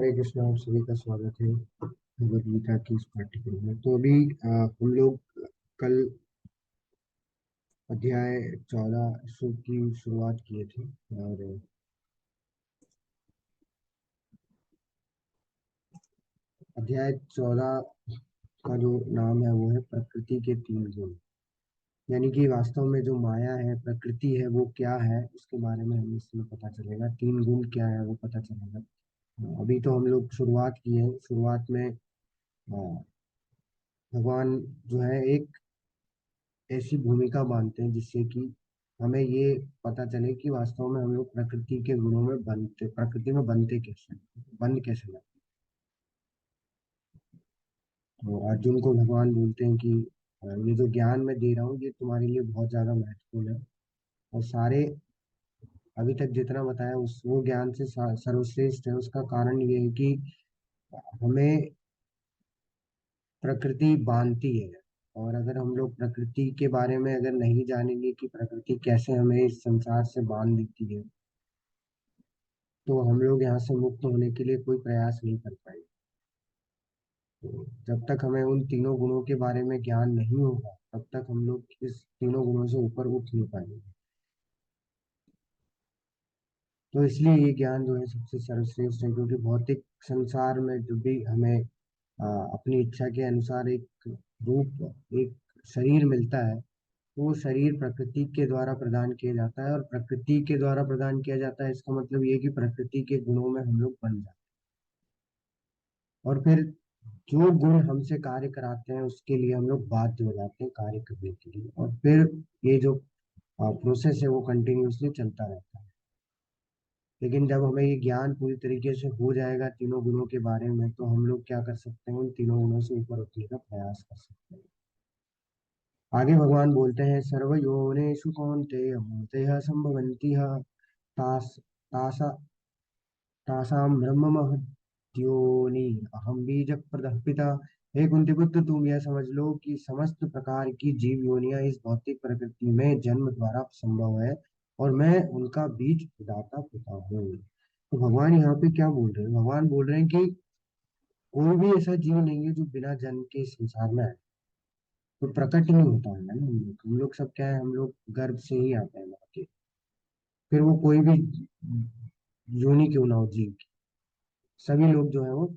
हरे कृष्णा। आप सभी का स्वागत है भगवद गीता की इस पाठ्यक्रम में। तो अभी हम लोग कल अध्याय 14 की शुरुआत किए थे। और अध्याय 14 का जो नाम है वो है प्रकृति के तीन गुण। यानी कि वास्तव में जो माया है, प्रकृति है, वो क्या है, उसके बारे में हमें इसमें पता चलेगा। तीन गुण क्या है वो पता चलेगा। अभी तो हम लोग शुरुआत की है। शुरुआत में भगवान जो है एक ऐसी भूमिका मानते हैं जिससे कि हमें ये पता चले कि वास्तव में हम लोग प्रकृति के गुणों में बनते, प्रकृति में बनते कैसे, बंद कैसे लगते। तो अर्जुन को भगवान बोलते हैं कि ये जो ज्ञान मैं दे रहा हूँ ये तुम्हारे लिए बहुत ज्यादा महत्वपूर्ण है। और सारे अभी तक जितना बताया उस वो ज्ञान से सर्वश्रेष्ठ है। उसका कारण ये है कि हमें प्रकृति बांधती है। और अगर हम लोग प्रकृति के बारे में अगर नहीं जानेंगे कि प्रकृति कैसे हमें इस संसार से बांध देती है, तो हम लोग यहाँ से मुक्त होने के लिए कोई प्रयास नहीं कर पाएंगे। तो जब तक हमें उन तीनों गुणों के बारे में ज्ञान नहीं होगा तब तक हम लोग इस तीनों गुणों से ऊपर उठ नहीं पाएंगे। तो इसलिए ये ज्ञान जो है सबसे सर्वश्रेष्ठ है, क्योंकि भौतिक संसार में जब भी हमें अपनी इच्छा के अनुसार एक रूप, एक शरीर मिलता है, तो वो शरीर प्रकृति के द्वारा प्रदान किया जाता है। और प्रकृति के द्वारा प्रदान किया जाता है इसका मतलब ये कि प्रकृति के गुणों में हम लोग बन जाते हैं। और फिर जो गुण हमसे कार्य कराते हैं उसके लिए हम लोग बाध्य हो जाते हैं कार्य करने के लिए। और फिर ये जो प्रोसेस है वो कंटिन्यूअसली चलता रहता है। लेकिन जब हमें ये ज्ञान पूरी तरीके से हो जाएगा तीनों गुणों के बारे में, तो हम लोग क्या कर सकते हैं, उन तीनों गुणों से ऊपर उठने का प्रयास कर सकते हैं। आगे भगवान बोलते हैं, सर्व योनिषु कौन्तेय मूर्तयः सम्भवन्ति तास तासा तासां ब्रह्म महद्योनि अहम बीज प्रदः पिता। हे कुंती पुत्र, तुम यह समझ लो कि समस्त प्रकार की जीव योनियां इस भौतिक प्रकृति में जन्म द्वारा संभव है, और मैं उनका बीज प्रदाता पिता हूँ। तो भगवान यहाँ पे क्या बोल रहे हैं? भगवान बोल रहे हैं कि कोई भी ऐसा जीव नहीं है जो बिना जन्म के इस संसार में आए। तो प्रकट नहीं होता है ना। हम लोग सब क्या है, हम लोग गर्भ से ही आते हैं माँ के। फिर वो कोई भी योनि क्यों ना हो जीव की, सभी लोग जो है वो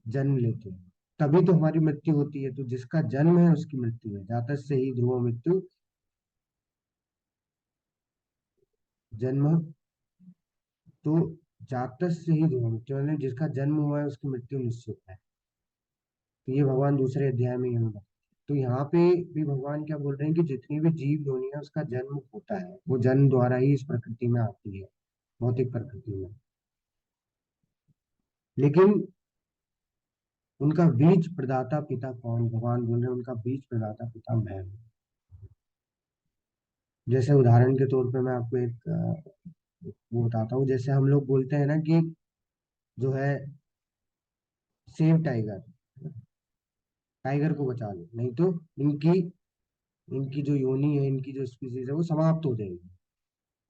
जन्म लेते हैं। तभी तो हमारी मृत्यु होती है। तो जिसका जन्म है उसकी मृत्यु है। जातः से ही ध्रुव मृत्यु, जन्म तो जातः से ही ध्रुव मृत्यु, यानी जिसका जन्म हुआ है उसकी मृत्यु निश्चित है। तो ये भगवान दूसरे अध्याय में यहाँ बताते हैं। तो यहाँ पे भी भगवान क्या बोल रहे हैं कि जितनी भी जीव योनि है उसका जन्म होता है, वो जन्म द्वारा ही इस प्रकृति में आती है, भौतिक प्रकृति में। लेकिन उनका बीज प्रदाता पिता कौन? भगवान बोल रहे हैं उनका बीज प्रदाता पिता मैं हूँ। जैसे उदाहरण के तौर पे मैं आपको एक वो बताता हूँ। जैसे हम लोग बोलते हैं ना कि जो है सेव टाइगर, टाइगर को बचा लो नहीं तो इनकी इनकी जो योनि है, इनकी जो स्पीसीज है वो समाप्त हो जाएगी।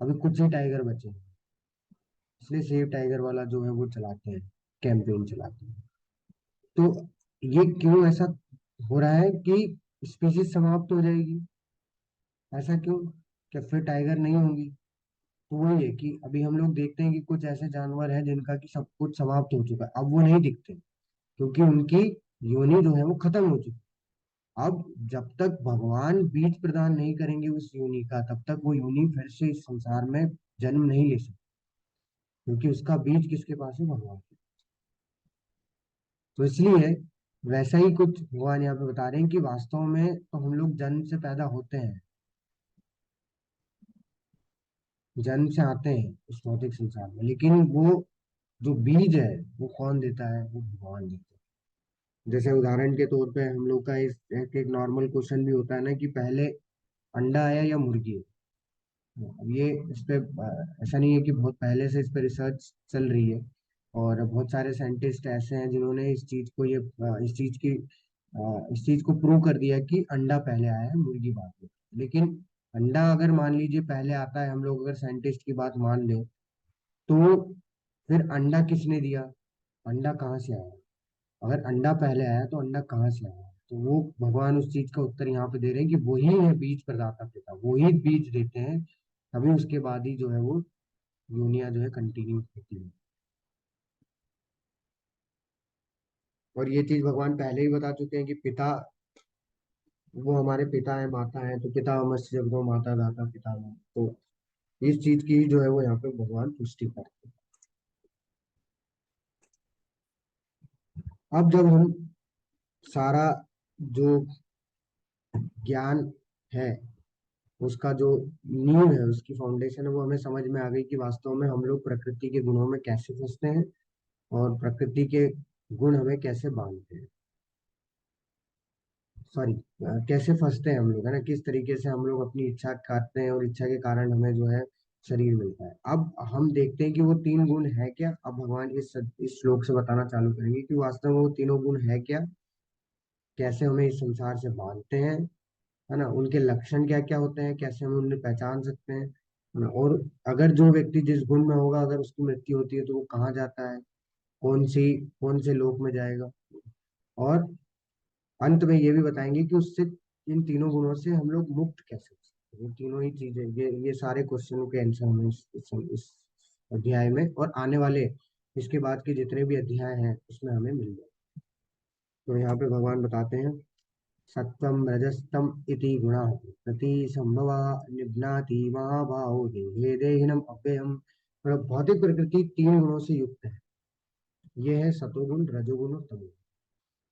अभी कुछ ही टाइगर बचे हैं, इसलिए सेव टाइगर वाला जो है वो चलाते हैं, कैंपेन चलाते हैं। तो ये क्यों ऐसा हो रहा है कि स्पीसीज समाप्त हो जाएगी? ऐसा क्यों? क्या फिर टाइगर नहीं होंगी? तो वही है कि अभी हम लोग देखते हैं कि कुछ ऐसे जानवर हैं जिनका कि सब कुछ समाप्त हो चुका है, अब वो नहीं दिखते क्योंकि उनकी योनि जो है वो खत्म हो चुकी है। अब जब तक भगवान बीज प्रदान नहीं करेंगे उस योनि का, तब तक वो योनि फिर से इस संसार में जन्म नहीं ले सकती, क्योंकि उसका बीज किसके पास है? भगवान के। तो इसलिए वैसा ही कुछ भगवान यहाँ पे बता रहे हैं कि वास्तव में तो हम लोग जन्म से पैदा होते हैं, जन्म से आते हैं इस भौतिक संसार में, लेकिन वो जो बीज है वो कौन देता है? वो भगवान देता है। जैसे उदाहरण के तौर पे हम लोग का इस एक नॉर्मल क्वेश्चन भी होता है ना कि पहले अंडा आया या मुर्गी? अब ये इस पे ऐसा नहीं है कि बहुत पहले से इस पे रिसर्च चल रही है, और बहुत सारे साइंटिस्ट ऐसे हैं जिन्होंने इस चीज को इस चीज को प्रूव कर दिया कि अंडा पहले आया है, मुर्गी बाद में। लेकिन अंडा अगर मान लीजिए पहले आता है, हम लोग अगर साइंटिस्ट की बात मान लें, तो फिर अंडा किसने दिया? अंडा कहाँ से आया? अगर अंडा पहले आया तो अंडा कहाँ से आया? तो वो भगवान उस चीज का उत्तर यहाँ पे दे रहे हैं कि वही है बीज प्रदाता पिता, वही बीज देते हैं, तभी उसके बाद ही जो है वो यूनिया जो है कंटिन्यू होती है। और ये चीज भगवान पहले ही बता चुके हैं कि पिता, वो हमारे पिता है, माता है, तो पिता मत्स्य जगदो माता दाता पिता है। तो इस चीज की जो है वो यहाँ पे भगवान पुष्टि करते हैं। अब जब हम सारा जो ज्ञान है, उसका जो नींव है, उसकी फाउंडेशन है, वो हमें समझ में आ गई कि वास्तव में हम लोग प्रकृति के गुणों में कैसे फंसते हैं और प्रकृति के गुण हमें कैसे बांधते हैं, सॉरी, कैसे फंसते हैं हम लोग, है ना, किस तरीके से हम लोग अपनी इच्छा करते हैं और इच्छा के कारण हमें जो है शरीर मिलता है। अब हम देखते हैं कि वो तीन गुण है क्या। अब भगवान इस श्लोक से बताना चालू करेंगे कि वास्तव में वो तीनों गुण है क्या, कैसे हमें इस संसार से बांधते हैं, है ना, उनके लक्षण क्या क्या होते हैं, कैसे हम उन्हें पहचान सकते हैं, है ना, और अगर जो व्यक्ति जिस गुण में होगा, अगर उसकी मृत्यु होती है तो वो कहाँ जाता है, कौन से लोक में जाएगा। और अंत में ये भी बताएंगे कि उससे, इन तीनों गुणों से हम लोग मुक्त कैसे हो सकते हैं। ये तीनों ही चीजें, ये सारे क्वेश्चनों के आंसर हमें इस अध्याय में और आने वाले इसके बाद के जितने भी अध्याय हैं उसमें हमें मिल जाए। तो यहाँ पे भगवान बताते हैं, सत्वम रजस्तम इति गुणा प्रति संभवा निघ्नाति महाभावो देहे देहिनम अव्ययम। मतलब भौतिक प्रकृति तीन गुणों से युक्त है। ये है सतोगुण, रजोगुण और तमोगुण।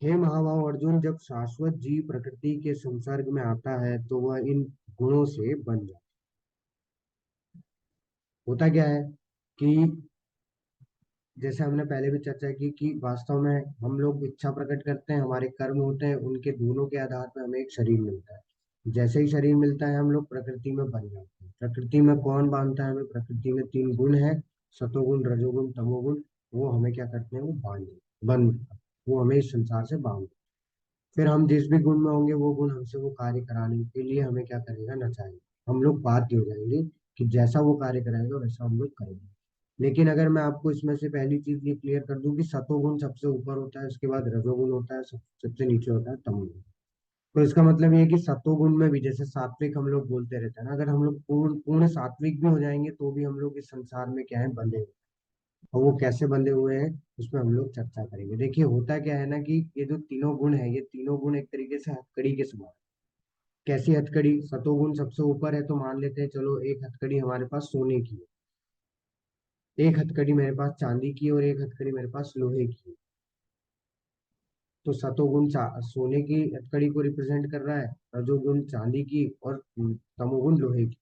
हे महाभाव अर्जुन, जब शाश्वत जीव प्रकृति के संसर्ग में आता है तो वह इन गुणों से बन जाता है। होता क्या है कि जैसे हमने पहले भी चर्चा की कि वास्तव में हम लोग इच्छा प्रकट करते हैं, हमारे कर्म होते हैं, उनके दोनों के आधार पर हमें एक शरीर मिलता है। जैसे ही शरीर मिलता है हम लोग प्रकृति में बन जाते हैं। प्रकृति में कौन बांधता है हमें? प्रकृति में तीन गुण है, सतोगुण, रजोगुण, तमोगुण। वो हमें क्या करते हैं? वो बंद, वो हमें इस संसार से बांध। फिर हम जिस भी गुण में होंगे वो गुण हमसे वो कार्य कराने के लिए हमें क्या करेगा? नचाएगा। हम लोग बाध्य हो जाएंगे कि जैसा वो कार्य कराएगा वैसा हम लोग करेंगे। लेकिन अगर मैं आपको इसमें से पहली चीज ये क्लियर कर दूं कि सतोगुण सबसे ऊपर होता है, उसके बाद रजोगुण होता है, सबसे नीचे होता है तमोगुण। तो इसका मतलब ये है कि सतोगुण में भी, जैसे सात्विक हम लोग बोलते रहते हैं ना, अगर हम लोग पूर्ण पूर्ण सात्विक भी हो जाएंगे तो भी हम लोग इस संसार में क्या है? बंधे हुए हैं। और वो कैसे बंधे हुए हैं उसमें हम लोग चर्चा करेंगे। देखिए होता क्या है ना कि ये जो तीनों गुण है, ये तीनों गुण एक तरीके से हथकड़ी के समान। कैसी हथकड़ी? सतोगुण सबसे ऊपर है तो मान लेते हैं चलो एक हथकड़ी हमारे पास सोने की है, एक हथकड़ी मेरे पास चांदी की है और एक हथकड़ी मेरे पास लोहे की है। तो सतोगुण सोने की हथकड़ी को रिप्रेजेंट कर रहा है, रजोगुण चांदी की, और तमोगुण लोहे की।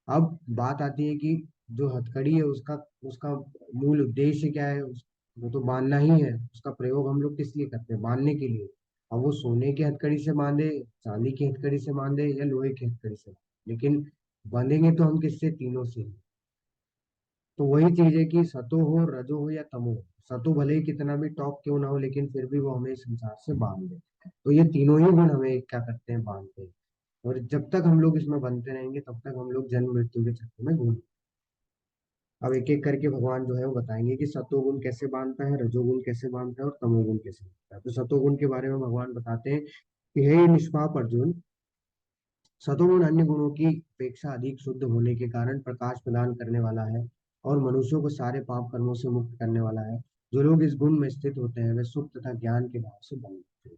अब बात आती है कि जो हथकड़ी है उसका उसका मूल उद्देश्य क्या है? वो तो बांधना ही है। उसका प्रयोग हम लोग किस लिए करते हैं? बांधने के लिए। अब वो सोने की हथकड़ी से बांधे, चांदी की हथकड़ी से बांधे या लोहे की हथकड़ी से, लेकिन बांधेंगे तो हम किससे? तीनों से ही। तो वही चीज है कि सतो हो, रजो हो या तमो हो, सतो भले ही कितना भी टॉप क्यों ना हो, लेकिन फिर भी वो हमें इस संसार से बांध देते हैं। तो ये तीनों ही गुण हमें क्या करते हैं? बांधते हैं। और जब तक हम लोग इसमें बनते रहेंगे तब तक हम लोग जन्म मृत्यु के चक्कर में घूम। अब एक एक करके भगवान जो है वो बताएंगे कि सतोगुण कैसे बांधता है, रजोगुण कैसे बांधता है और तमोगुण कैसे बांधता है। तो सतोगुण के बारे में भगवान बताते हैं कि हे निष्पाप अर्जुन, सतोगुण अन्य गुणों की अपेक्षा अधिक शुद्ध होने के कारण प्रकाश प्रदान करने वाला है और मनुष्यों को सारे पाप कर्मों से मुक्त करने वाला है। जो लोग इस गुण में स्थित होते हैं वे सुख तथा ज्ञान के भाव से बने होते हैं।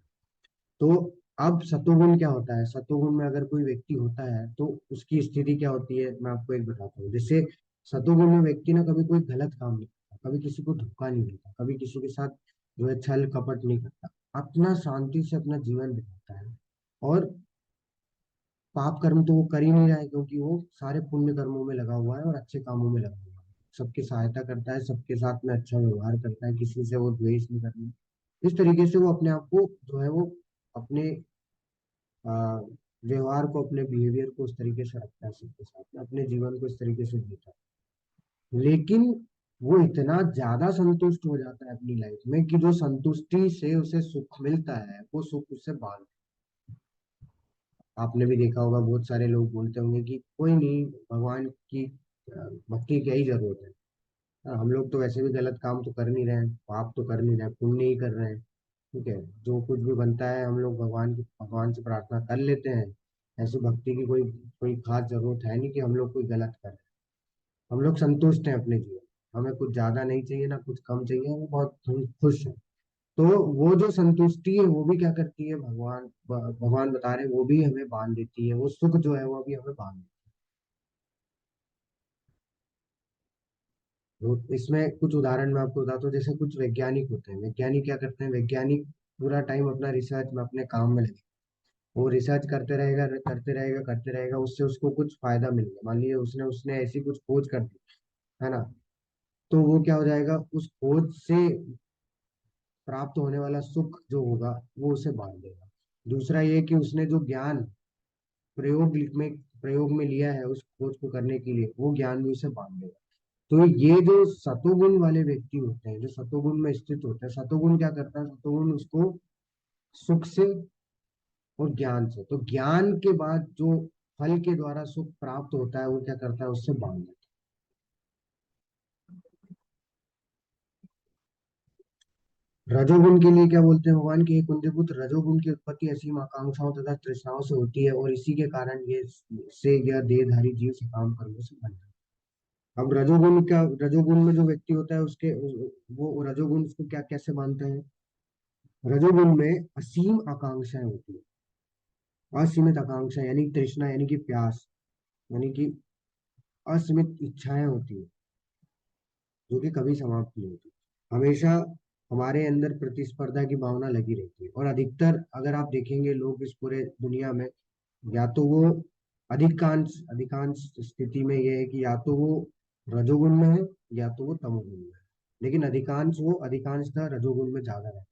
तो अब सतोगुण क्या होता है? सतोगुण में अगर कोई व्यक्ति होता है तो उसकी स्थिति क्या होती है, मैं आपको एक बताता हूँ। जैसे सतोगुण में व्यक्ति ना कभी कोई गलत काम नहीं करता, कभी किसी को धोखा नहीं देता, कभी किसी के साथ जो है छल कपट नहीं करता, अपना शांति से अपना जीवन बिताता है। और पाप कर्म तो वो कर ही नहीं रहा है, क्योंकि वो सारे पुण्य कर्मों में लगा हुआ है और अच्छे कामों में लगा हुआ है। सबकी सहायता करता है, सबके साथ में अच्छा व्यवहार करता है, किसी से वो द्वेष नहीं करता। इस तरीके से वो अपने आप को जो है वो अपने आ, व्यवहार को, अपने बिहेवियर को उस तरीके से रखता है, सबके साथ में अपने जीवन को इस तरीके से जीता है। लेकिन वो इतना ज्यादा संतुष्ट हो जाता है अपनी लाइफ में कि जो संतुष्टि से उसे सुख मिलता है वो सुख उससे बांध। आपने भी देखा होगा, बहुत सारे लोग बोलते होंगे कि कोई नहीं, भगवान की भक्ति की क्या ही जरूरत है हम लोग तो वैसे भी गलत काम तो कर नहीं रहे हैं, पाप तो कर नहीं रहे हैं, पुण्य ही कर रहे हैं। ठीक है। जो कुछ भी बनता है हम लोग भगवान से प्रार्थना कर लेते हैं। ऐसी भक्ति की कोई कोई खास जरूरत है नहीं कि हम लोग कोई गलत करें। हम लोग संतुष्ट हैं अपने जीवन। हमें कुछ ज्यादा नहीं चाहिए ना कुछ कम चाहिए, हम बहुत खुश हैं। तो वो जो संतुष्टि है वो भी क्या करती है, भगवान बता रहे हैं, वो भी हमें बांध देती है, वो सुख जो है वो भी हमें बांध देती है। तो इसमें कुछ उदाहरण मैं आपको बताता हूँ। जैसे कुछ वैज्ञानिक होते हैं, वैज्ञानिक क्या करते हैं, वैज्ञानिक पूरा टाइम अपना रिसर्च में अपने काम में लगे। वो रिसर्च करते रहेगा, उससे उसको कुछ फायदा मिल गया, मान लीजिए उसने उसने ऐसी कुछ खोज कर दी, है ना। तो वो क्या हो जाएगा, उस खोज से प्राप्त होने वाला सुख जो होगा वो उसे बांध देगा। दूसरा ये कि उसने जो ज्ञान प्रयोग में लिया है उस खोज को करने के लिए, वो ज्ञान भी उसे बांध देगा। तो ये जो सतोगुण वाले व्यक्ति होते हैं, जो सतोगुण में स्थित होते हैं, सतोगुण क्या करता है, सतोगुण उसको सुख से और ज्ञान से, तो ज्ञान के बाद जो फल के द्वारा सुख प्राप्त होता है वो क्या करता है, उससे बांध देता है। रजोगुण के लिए क्या बोलते हैं भगवान, की हे कुंती पुत्र, रजोगुण की उत्पत्ति असीम आकांक्षाओं तथा तृष्णाओं से होती है, और इसी के कारण ये से यह देहधारी जीव सकाम कर्मों से बंधा है। अब रजोगुण में जो व्यक्ति होता है उसके वो रजोगुण उसको क्या कैसे मानते हैं। रजोगुण में असीम आकांक्षाएं होती है, असीमित आकांक्षा यानी तृष्णा यानी कि प्यास, यानी कि असीमित इच्छाएं होती है, जो कि कभी समाप्त नहीं होती। हमेशा हमारे अंदर प्रतिस्पर्धा की भावना लगी रहती है, और अधिकतर अगर आप देखेंगे लोग इस पूरे दुनिया में, या तो वो अधिकांश अधिकांश स्थिति में ये है कि या तो वो रजोगुण में है या तो वो तमोगुण में है। लेकिन अधिकांशतः रजोगुण में ज्यादा है।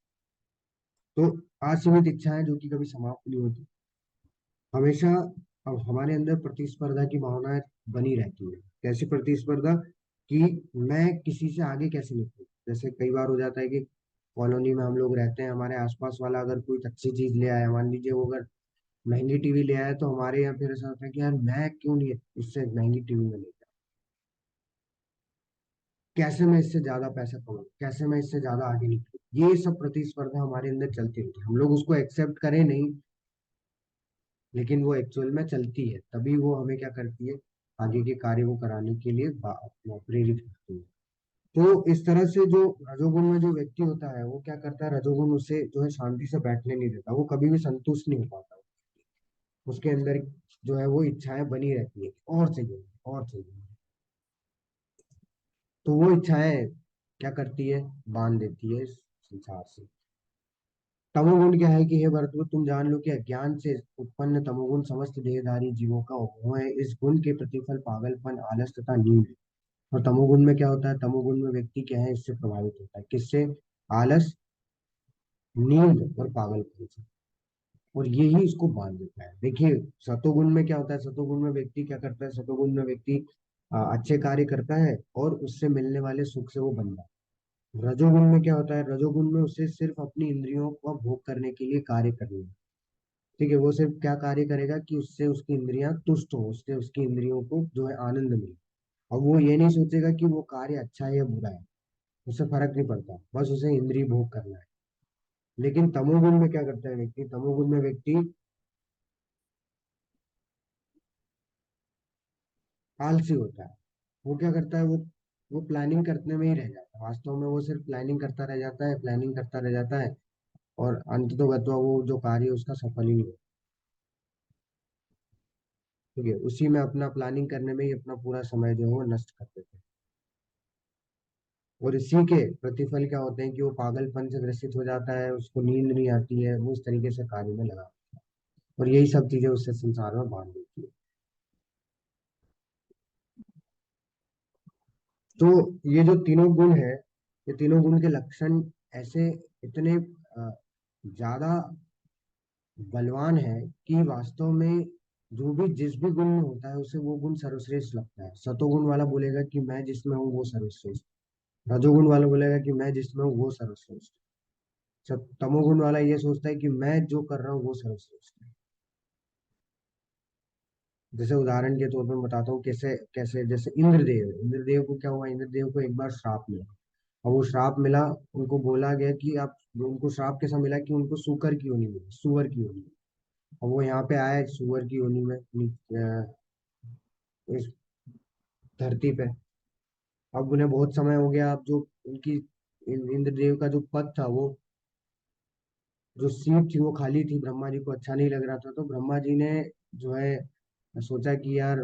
तो असीमित इच्छाएं जो कि कभी समाप्त नहीं होती, हमेशा। अब हमारे अंदर प्रतिस्पर्धा की भावना बनी रहती है। कैसी प्रतिस्पर्धा, कि मैं किसी से आगे कैसे निकलूं। जैसे कई बार हो जाता है कि कॉलोनी में हम लोग रहते हैं, हमारे आसपास वाला अगर कोई अच्छी चीज ले आया, मान लीजिए वो अगर महंगी टीवी ले आया, तो हमारे यहाँ फिर ऐसा होता है कि यार मैं क्यों नहीं इससे महंगी टीवी में लेता, कैसे मैं इससे ज्यादा पैसा कमाऊं, कैसे मैं इससे ज्यादा आगे निकलूं। ये सब प्रतिस्पर्धा हमारे अंदर चलती रहती है, हम लोग उसको एक्सेप्ट करें नहीं, लेकिन वो एक्चुअल में चलती है, तभी वो हमें क्या करती है, आगे के कार्य को कराने के लिए प्रेरित करती है। तो इस तरह से जो रजोगुण में जो व्यक्ति होता है वो क्या करता है, रजोगुण उसे जो है शांति से बैठने नहीं देता, वो कभी भी संतुष्ट नहीं हो पाता। उसके अंदर जो है वो इच्छाएं बनी रहती है, और चाहिए और चाहिए। तो वो इच्छाएं क्या करती है, बांध देती है इस संसार से। तमोगुण क्या है, कि हे भरतपुत्र तुम जान लो कि अज्ञान से उत्पन्न तमोगुण समस्त देहधारी जीवों का मोह है। इस गुण के प्रतिफल पागलपन, आलस तथा नींद है। और तमोगुण में क्या होता है, तमोगुण में व्यक्ति क्या है, इससे प्रभावित होता है, किससे, आलस, नींद और पागलपन से। और यही इसको बांध देता है। देखिए, सतोगुण में क्या होता है, सतोगुण में व्यक्ति क्या करता है, सतोगुण में व्यक्ति अच्छे कार्य करता है और उससे मिलने वाले सुख से वो बंधा है। रजोगुण में क्या होता है, रजोगुण में उसे सिर्फ अपनी इंद्रियों को भोग करने के लिए कार्य करना है। ठीक है, वो सिर्फ क्या कार्य करेगा, कि उससे उसकी इंद्रियां तुष्ट हो, उससे उसकी इंद्रियों को जो है आनंद मिले। और वो ये नहीं सोचेगा कि वो कार्य अच्छा है या बुरा है, उससे फर्क नहीं पड़ता, बस उसे इंद्रिय भोग करना है। लेकिन तमोगुण में क्या करता है व्यक्ति, तमोगुण में व्यक्ति आलसी होता है। वो क्या करता है, वो प्लानिंग करने में ही रह जाता है, वास्तव में वो सिर्फ प्लानिंग करता रह जाता है, प्लानिंग करता रह जाता है, और अंत तो गत्वा वो जो कार्य है उसका सफल ही नहीं होता। ठीक है, उसी में अपना प्लानिंग करने में ही अपना पूरा समय जो है वो नष्ट कर देते हैं। और इसी के प्रतिफल क्या होते हैं, कि वो पागलपन से ग्रसित हो जाता है, उसको नींद नहीं आती है, वो इस तरीके से कार्य में लगा, और यही सब चीजें उससे संसार में बांध देती है। तो ये जो तीनों गुण है, ये तीनों गुण के लक्षण ऐसे इतने ज्यादा बलवान है, कि वास्तव में जो भी जिस भी गुण में होता है उसे वो गुण सर्वश्रेष्ठ लगता है। सतोगुण वाला बोलेगा कि मैं जिसमें हूँ वो सर्वश्रेष्ठ, रजोगुण वाला बोलेगा कि मैं जिसमें हूँ वो सर्वश्रेष्ठ, तमोगुण वाला ये सोचता है कि मैं जो कर रहा हूँ वो सर्वश्रेष्ठ है। जैसे उदाहरण के तौर पर मैं बताता हूँ कैसे कैसे, जैसे इंद्रदेव, इंद्रदेव को क्या हुआ, इंद्रदेव को एक बार श्राप मिला। और वो श्राप मिला, उनको बोला गया कि आप, उनको श्राप कैसा मिला कि उनको सूकर की योनि मिली, सुअर की योनि। और वो यहाँ पे आए सुअर की योनि में, इस धरती पे। अब उन्हें बहुत समय हो गया, अब जो उनकी इंद्रदेव का जो पद था, वो जो सीट थी वो खाली थी, ब्रह्मा जी को अच्छा नहीं लग रहा था। तो ब्रह्मा जी ने जो है सोचा कि यार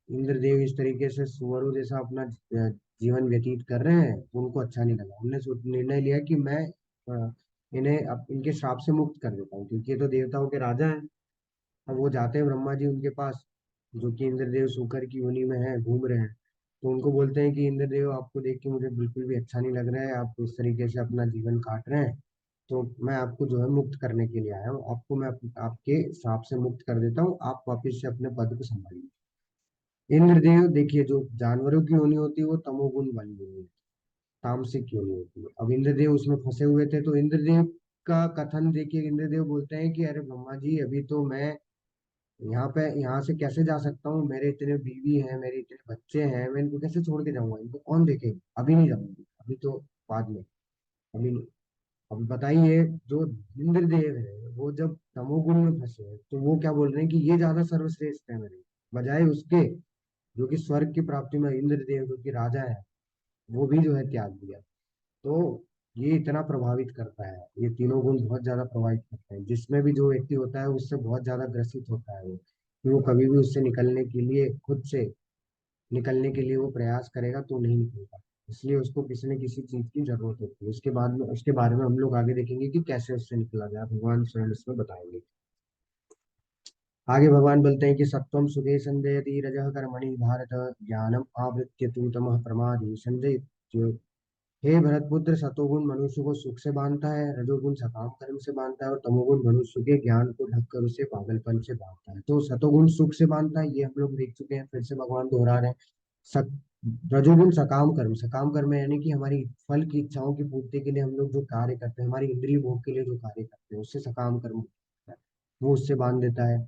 इंद्रदेव इस तरीके से सुअरों जैसा अपना जीवन व्यतीत कर रहे हैं, तो उनको अच्छा नहीं लगा। उन्होंने निर्णय लिया कि मैं इन्हें अब इनके श्राप से मुक्त कर देता हूँ, क्योंकि ये तो देवताओं के राजा हैं। अब वो जाते हैं ब्रह्मा जी उनके पास, जो कि इंद्रदेव सूकर की योनि में है, घूम रहे हैं। तो उनको बोलते हैं कि इंद्रदेव, आपको देख के मुझे बिल्कुल भी अच्छा नहीं लग रहा है, आप इस तरीके से अपना जीवन काट रहे हैं। तो मैं आपको जो है मुक्त करने के लिए आया हूँ, आपको मैं आपके श्राप से मुक्त कर देता हूँ, आप वापिस से अपने पद को संभालिए। इंद्रदेव देखिए, जो जानवरों की योनि होती है वो तमोगुण वाली योनि है, तामसिक योनि होती है। अब इंद्रदेव उसमें फंसे हुए थे, तो इंद्रदेव का कथन देखिए, इंद्रदेव बोलते हैं कि अरे ब्रह्मा जी, अभी तो मैं यहाँ पे, यहाँ से कैसे जा सकता हूँ, मेरे इतने बीवी हैं, मेरे इतने बच्चे हैं, मैं इनको कैसे छोड़ के जाऊंगा, इनको कौन देखेगा, अभी नहीं जाऊंगी, अभी तो बाद में, अभी नहीं। अब बताइए, जो इंद्रदेव है वो जब तमोगुण में फंसे हैं, तो वो क्या बोल रहे हैं कि ये ज्यादा सर्वश्रेष्ठ है मेरे, बजाय उसके जो कि स्वर्ग की प्राप्ति में इंद्रदेव जो कि राजा है, वो भी जो है त्याग दिया। तो ये इतना प्रभावित करता है, ये तीनों गुण बहुत ज्यादा प्रभावित करते हैं, जिसमें भी जो व्यक्ति होता है उससे बहुत ज्यादा ग्रसित होता है वो, कि वो कभी भी उससे निकलने के लिए, खुद से निकलने के लिए वो प्रयास करेगा तो नहीं निकलता। इसलिए उसको किसी न किसी चीज की जरूरत होती है। उसके बाद में, उसके बारे में हम लोग आगे देखेंगे कि कैसे उससे निकला जाए, भगवान स्वयं इसमें बताएंगे। आगे भगवान बोलते हैं कि सत्वम सुखे संजयति रजः कर्मणि भारत, ज्ञानम आवृत्य तु तमः प्रमादि संजय। हे भरतपुत्र, सतोगुण मनुष्य को सुख से बांधता है, रजोगुण सकाम कर्म से बांधता है, और तमोगुण मनुष्य के ज्ञान को ढककर उसे पागलपन से बांधता है। तो सतोगुण सुख से बांधता है, ये हम लोग देख चुके हैं, फिर से भगवान दोहरा रहे हैं। सत रजोगुण सकाम कर्म, सकाम कर्म यानी कि हमारी फल की इच्छाओं की पूर्ति के लिए हम लोग जो कार्य करते हैं, हमारी इंद्रिय भोग के लिए जो कार्य करते हैं, उससे सकाम कर्म होता है, वो उससे बांध देता है।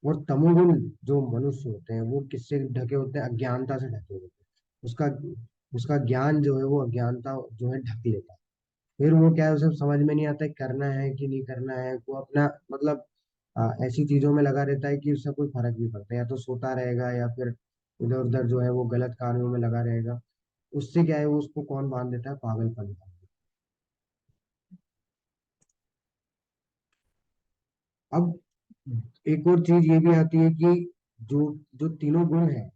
और तमोगुण जो मनुष्य होते हैं, वो किससे ढके होते हैं, अज्ञानता से ढके होते हैं। उसका उसका ज्ञान जो है वो अज्ञानता जो है ढक लेता है। फिर वो क्या है, उसे समझ में नहीं आता है करना है कि नहीं करना है, वो अपना मतलब ऐसी चीजों में लगा रहता है कि उससे कोई फर्क नहीं पड़ता, या तो सोता रहेगा या फिर इधर उधर जो है वो गलत कार्यों में लगा रहेगा। उससे क्या है, वो उसको कौन बांध देता है, पागलपन। अब एक और चीज ये भी आती है कि जो जो तीनों गुण है,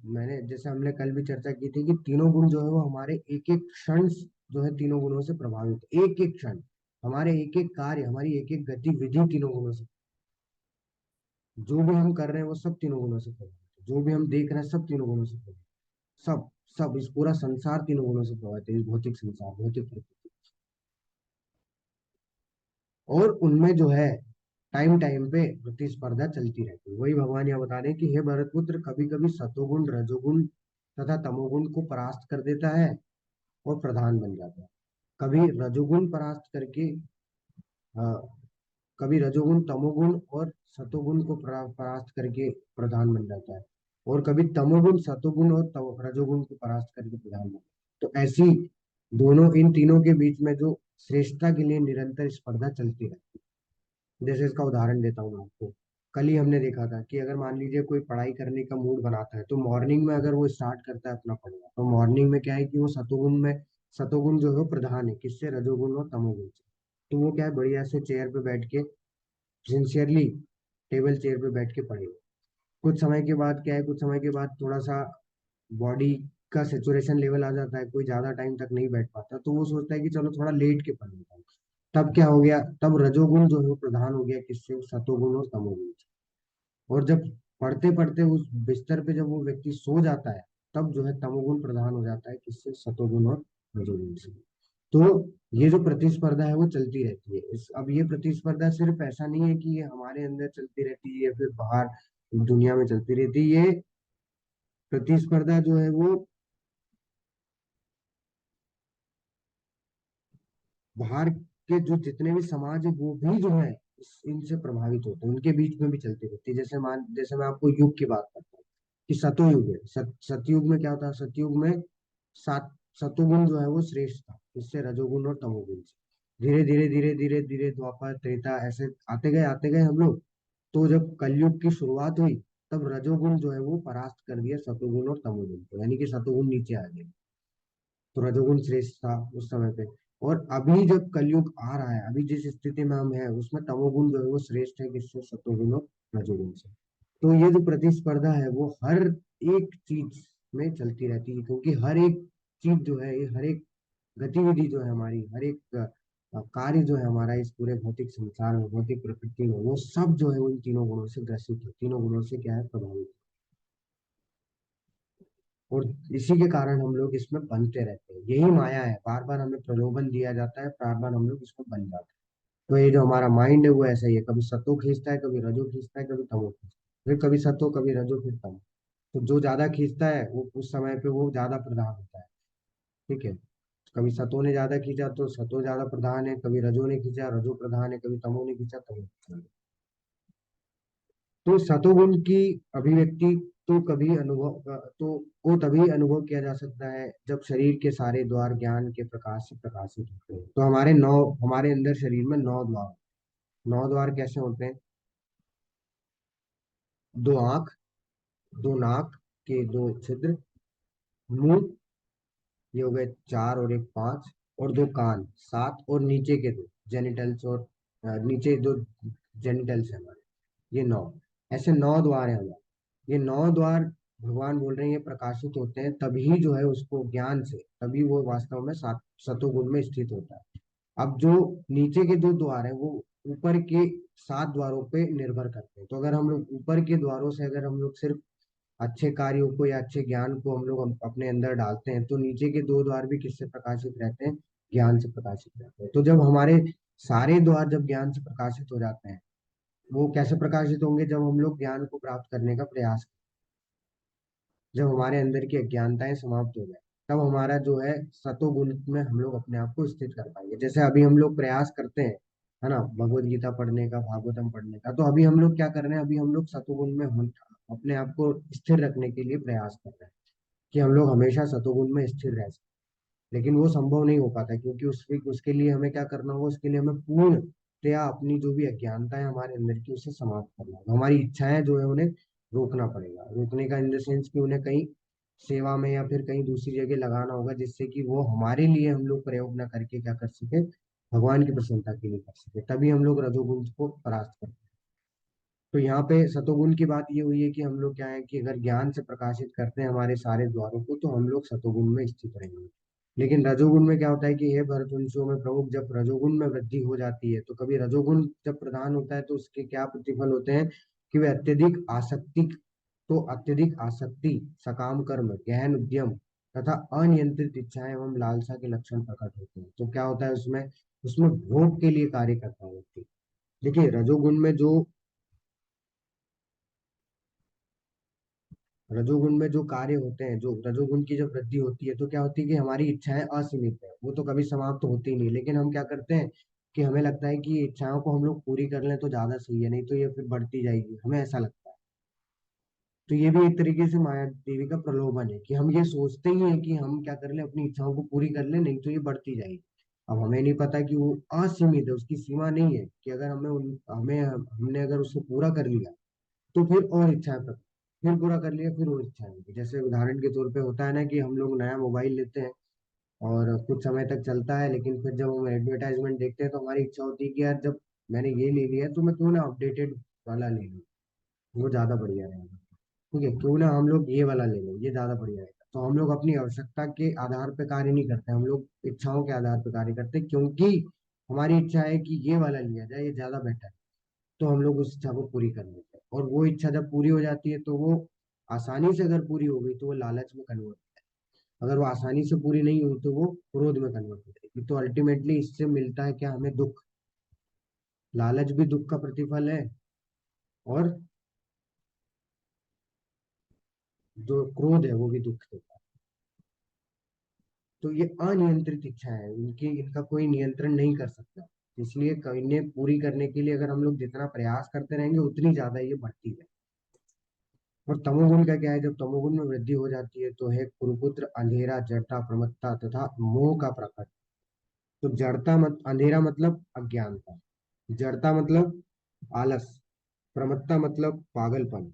मैंने जैसे हमने कल भी चर्चा की थी कि तीनों गुण जो है वो हमारे एक एक क्षण जो है तीनों गुणों से प्रभावित, एक एक क्षण, हमारे एक एक कार्य, हमारी एक एक गतिविधि तीनों गुणों से, जो भी हम कर रहे हैं वो सब तीनों गुणों से प्रभावित है, जो भी हम देख रहे हैं सब तीनों गुणों से प्रभावित है। सब सब इस पूरा संसार तीनों गुणों से प्रभावित है, इस भौतिक संसार, भौतिक प्रकृति। और उनमें जो है टाइम टाइम पे प्रतिस्पर्धा चलती रहती है। वही भगवान यहाँ बता रहे हैं कि हे भरतपुत्र, कभी कभी सतोगुण रजोगुण तथा तमोगुण को परास्त कर देता है और प्रधान बन जाता है। कभी रजोगुण परास्त करके, कभी रजोगुण तमोगुण और सतोगुण को परास्त करके प्रधान बन जाता है, और कभी तमोगुण सतोगुण और रजोगुण को परास्त करके प्रधान बन जाता है। तो ऐसी दोनों, इन तीनों के बीच में जो श्रेष्ठता के लिए निरंतर स्पर्धा चलती रहती है। जैसे इसका उदाहरण देता हूँ मैं आपको। कल ही हमने देखा था कि अगर मान लीजिए कोई पढ़ाई करने का मूड बनाता है, तो मॉर्निंग में अगर वो स्टार्ट करता है अपना पढ़ना, तो मॉर्निंग में क्या है कि वो सतोगुण में, सतोगुण जो है वो प्रधान है, किससे, रजोगुण और तमोगुण से। तो वो क्या है, बढ़िया से चेयर पे बैठ के, सिंसियरली टेबल चेयर पे बैठ के पढ़ेगा। कुछ समय के बाद क्या है, कुछ समय के बाद थोड़ा सा बॉडी का सेचुरेशन लेवल आ जाता है, कोई ज्यादा टाइम तक नहीं बैठ पाता, तो वो सोचता है कि चलो थोड़ा लेट के पढ़ लेता हूँ। तब क्या हो गया, तब रजोगुण जो है वो प्रधान हो गया, किससे, सतोगुण और तमोगुण से। और जब पढ़ते पढ़ते उस बिस्तर पे जब वो व्यक्ति सो जाता है, तब जो है तमोगुण प्रधान हो जाता है, किससे, सतोगुण और रजोगुण से। तो ये जो प्रतिस्पर्धा है वो चलती रहती है। अब ये प्रतिस्पर्धा सिर्फ ऐसा नहीं है कि ये हमारे अंदर चलती रहती है या फिर बाहर दुनिया में चलती रहती है, ये प्रतिस्पर्धा जो है वो बाहर के जो जितने भी समाज है वो भी जो है इनसे प्रभावित होते हैं, उनके बीच में भी चलती रहती है। जैसे मैं आपको युग की बात करता हूँ कि सतयुग है। सतयुग में क्या होता है? सतयुग में सात सतोगुण जो है वो श्रेष्ठ था, इससे रजोगुण और तमोगुण से धीरे धीरे द्वापर त्रेता ऐसे आते गए हम लोग। तो जब कलयुग की शुरुआत हुई, तब रजोगुण जो है वो परास्त कर दिया सतोगुण और तमोगुण को, यानी कि सतोगुण नीचे आ गए। तो रजोगुण श्रेष्ठ था उस समय पे। और अभी जब कलयुग आ रहा है, अभी जिस स्थिति में हम हैं उसमें तमोगुण जो है वो श्रेष्ठ है किससे? सतोगुण और रजोगुण से। तो ये जो प्रतिस्पर्धा है वो हर एक चीज में चलती रहती है, क्योंकि हर एक चीज जो है, ये हर एक गतिविधि जो है हमारी, हर एक कार्य जो है हमारा इस पूरे भौतिक संसार में, भौतिक प्रकृति में, वो सब जो है उन तीनों गुणों से ग्रसित है, तीनों गुणों से क्या है? प्रभावित। और इसी के कारण हम लोग इसमें बनते रहते हैं, यही माया है, बार बार हमें प्रलोभन दिया जाता है, बार बार हम लोग इसमें बन जाते हैं। तो ये जो हमारा माइंड है वो ऐसा ही है, कभी सतो खींचता है, कभी रजो खींचता है, कभी तमो खींचता है, फिर कभी सतो, कभी रजो, फिर तमो। तो जो ज्यादा खींचता है वो उस समय पे वो ज्यादा प्रधान होता है। ठीक है? कभी सतो ने ज्यादा खींचा तो सतो ज्यादा प्रधान है, कभी रजो ने खींचा रजो प्रधान है, कभी तमो ने खींचा तमो प्रधान है। तो सतोगुण की अभिव्यक्ति तो कभी अनुभव तो को तभी अनुभव किया जा सकता है जब शरीर के सारे द्वार ज्ञान के प्रकाश से प्रकाशित होते हैं। तो हमारे अंदर शरीर में 9 द्वार। 9 द्वार कैसे होते हैं? 2 आंख, 2 नाक के 2 छिद्र, मुंह, ये हो गए 4 और 1 5, और 2 कान 7, और नीचे के 2 जेनिटल्स, और नीचे 2 जेनिटल्स है हमारे, ये 9। ऐसे 9 द्वार है हमारे। ये 9 द्वार भगवान बोल रहे हैं ये प्रकाशित होते हैं तभी जो है उसको ज्ञान से, तभी वो वास्तव में सतोगुण में स्थित होता है। अब जो नीचे के 2 द्वार है वो ऊपर के 7 द्वारों पे निर्भर करते हैं। तो अगर हम लोग ऊपर के द्वारों से अगर हम लोग सिर्फ अच्छे कार्यों को या अच्छे ज्ञान को हम लोग अपने अंदर डालते हैं, तो नीचे के 2 द्वार भी किससे प्रकाशित रहते हैं? ज्ञान से प्रकाशित रहते हैं। तो जब हमारे सारे द्वार जब ज्ञान से प्रकाशित हो जाते हैं, वो कैसे प्रकाशित होंगे? जब हम लोग ज्ञान को प्राप्त करने का प्रयास, जब हमारे अंदर की अज्ञानताएं समाप्त हो जाए, तब हमारा जो है सतोगुण में हम लोग अपने आप को स्थित कर पाएंगे। जैसे अभी हम लोग प्रयास करते हैं, है ना, भगवत गीता पढ़ने का, भागवतम पढ़ने का, तो अभी हम लोग क्या कर रहे हैं? अभी हम लोग सतोगुण में अपने आप को स्थिर रखने के लिए प्रयास कर रहे हैं कि हम लोग हमेशा सतोगुण में स्थिर रह सकें। लेकिन वो संभव नहीं हो पाता, क्योंकि उसके लिए हमें क्या करना होगा? उसके लिए हमें पूर्णतया अपनी जो भी अज्ञानता है हमारे अंदर की, उसे समाप्त करना होगा। हमारी इच्छाएं जो है उन्हें रोकना पड़ेगा। रोकने का इन द सेंस कि उन्हें कहीं सेवा में या फिर कहीं दूसरी जगह लगाना होगा, जिससे कि वो हमारे लिए हम लोग प्रयोग ना करके क्या कर सके? भगवान की प्रसन्नता के लिए कर सके। तभी हम लोग रजोगुण को परास्त कर। तो यहाँ पे सतोगुण की बात ये हुई है कि हम लोग क्या है कि अगर ज्ञान से प्रकाशित करते हैं हमारे सारे द्वारों को, तो हम लोग सतोगुण में स्थित रहेंगे। लेकिन रजोगुण में क्या होता है कि हे भरतवंशियों में प्रमुख, जब रजोगुण में वृद्धि हो जाती है, तो कभी रजोगुण जब प्रधान होता है तो उसके क्या प्रतिफल होते हैं? कि वे अत्यधिक आसक्ति, सकाम कर्म, गहन उद्यम तथा अनियंत्रित इच्छा एवं लालसा के लक्षण प्रकट होते हैं। तो क्या होता है उसमें? उसमें भोग के लिए कार्य करता है व्यक्ति। देखिए, रजोगुण में जो कार्य होते हैं, जो रजोगुण की जब वृद्धि होती है, तो क्या होती है कि हमारी इच्छाएं असीमित है, वो तो कभी समाप्त तो होती नहीं। लेकिन हम क्या करते हैं कि हमें लगता है कि ये इच्छाओं को हम लोग पूरी कर लें तो ज्यादा सही है, नहीं तो ये फिर बढ़ती जाएगी, हमें ऐसा लगता है। तो ये भी एक तरीके से माया देवी का प्रलोभन है कि हम ये सोचते ही हैं कि हम क्या कर लें, अपनी इच्छाओं को पूरी कर लें, नहीं तो ये बढ़ती जाएगी। अब हमें नहीं पता कि वो असीमित है, उसकी सीमा नहीं है, कि अगर हमने अगर उसको पूरा कर लिया तो फिर और इच्छाएं प्रकट, फिर पूरा कर लिया फिर और इच्छाएं होगी। जैसे उदाहरण के तौर पे होता है ना कि हम लोग नया मोबाइल लेते हैं और कुछ समय तक चलता है, लेकिन फिर जब हम एडवर्टाइजमेंट देखते हैं तो हमारी इच्छा होती है कि यार, जब मैंने ये ले लिया है, तो मैं क्यों ना अपडेटेड वाला ले लूँ, वो ज्यादा बढ़िया रहेगा। ठीक है, क्यों ना हम लोग ये वाला ले लें, ये ज्यादा बढ़िया रहेगा। तो हम लोग अपनी आवश्यकता के आधार पे कार्य नहीं करते, हम लोग इच्छाओं के आधार पे कार्य करते हैं, क्योंकि हमारी इच्छा है कि ये वाला लिया जाए, ये ज्यादा बेटर है। तो हम लोग उस इच्छा को पूरी कर लेते हैं, और वो इच्छा जब पूरी हो जाती है तो वो आसानी से अगर पूरी हो गई तो वो लालच में कन्वर्ट, अगर वो आसानी से पूरी नहीं हुई तो वो क्रोध में कन्वर्ट हो जाएगी। तो अल्टीमेटली इससे मिलता है क्या? हमें दुख। लालच भी दुख का प्रतिफल है, और जो क्रोध है वो भी दुख देता है। तो ये अनियंत्रित इच्छा है, इनका कोई नियंत्रण नहीं कर सकता। इसलिए इन्हें पूरी करने के लिए अगर हम लोग जितना प्रयास करते रहेंगे उतनी ज्यादा ये बढ़ती है। और तमोगुण का क्या है, जब तमोगुण में वृद्धि हो जाती है तो है कुरुपुत्र, अंधेरा, जड़ता, प्रमत्ता तथा मोह का प्रकट। तो जड़ता अंधेरा मतलब अज्ञानता, जड़ता मतलब आलस, प्रमत्ता मतलब पागलपन।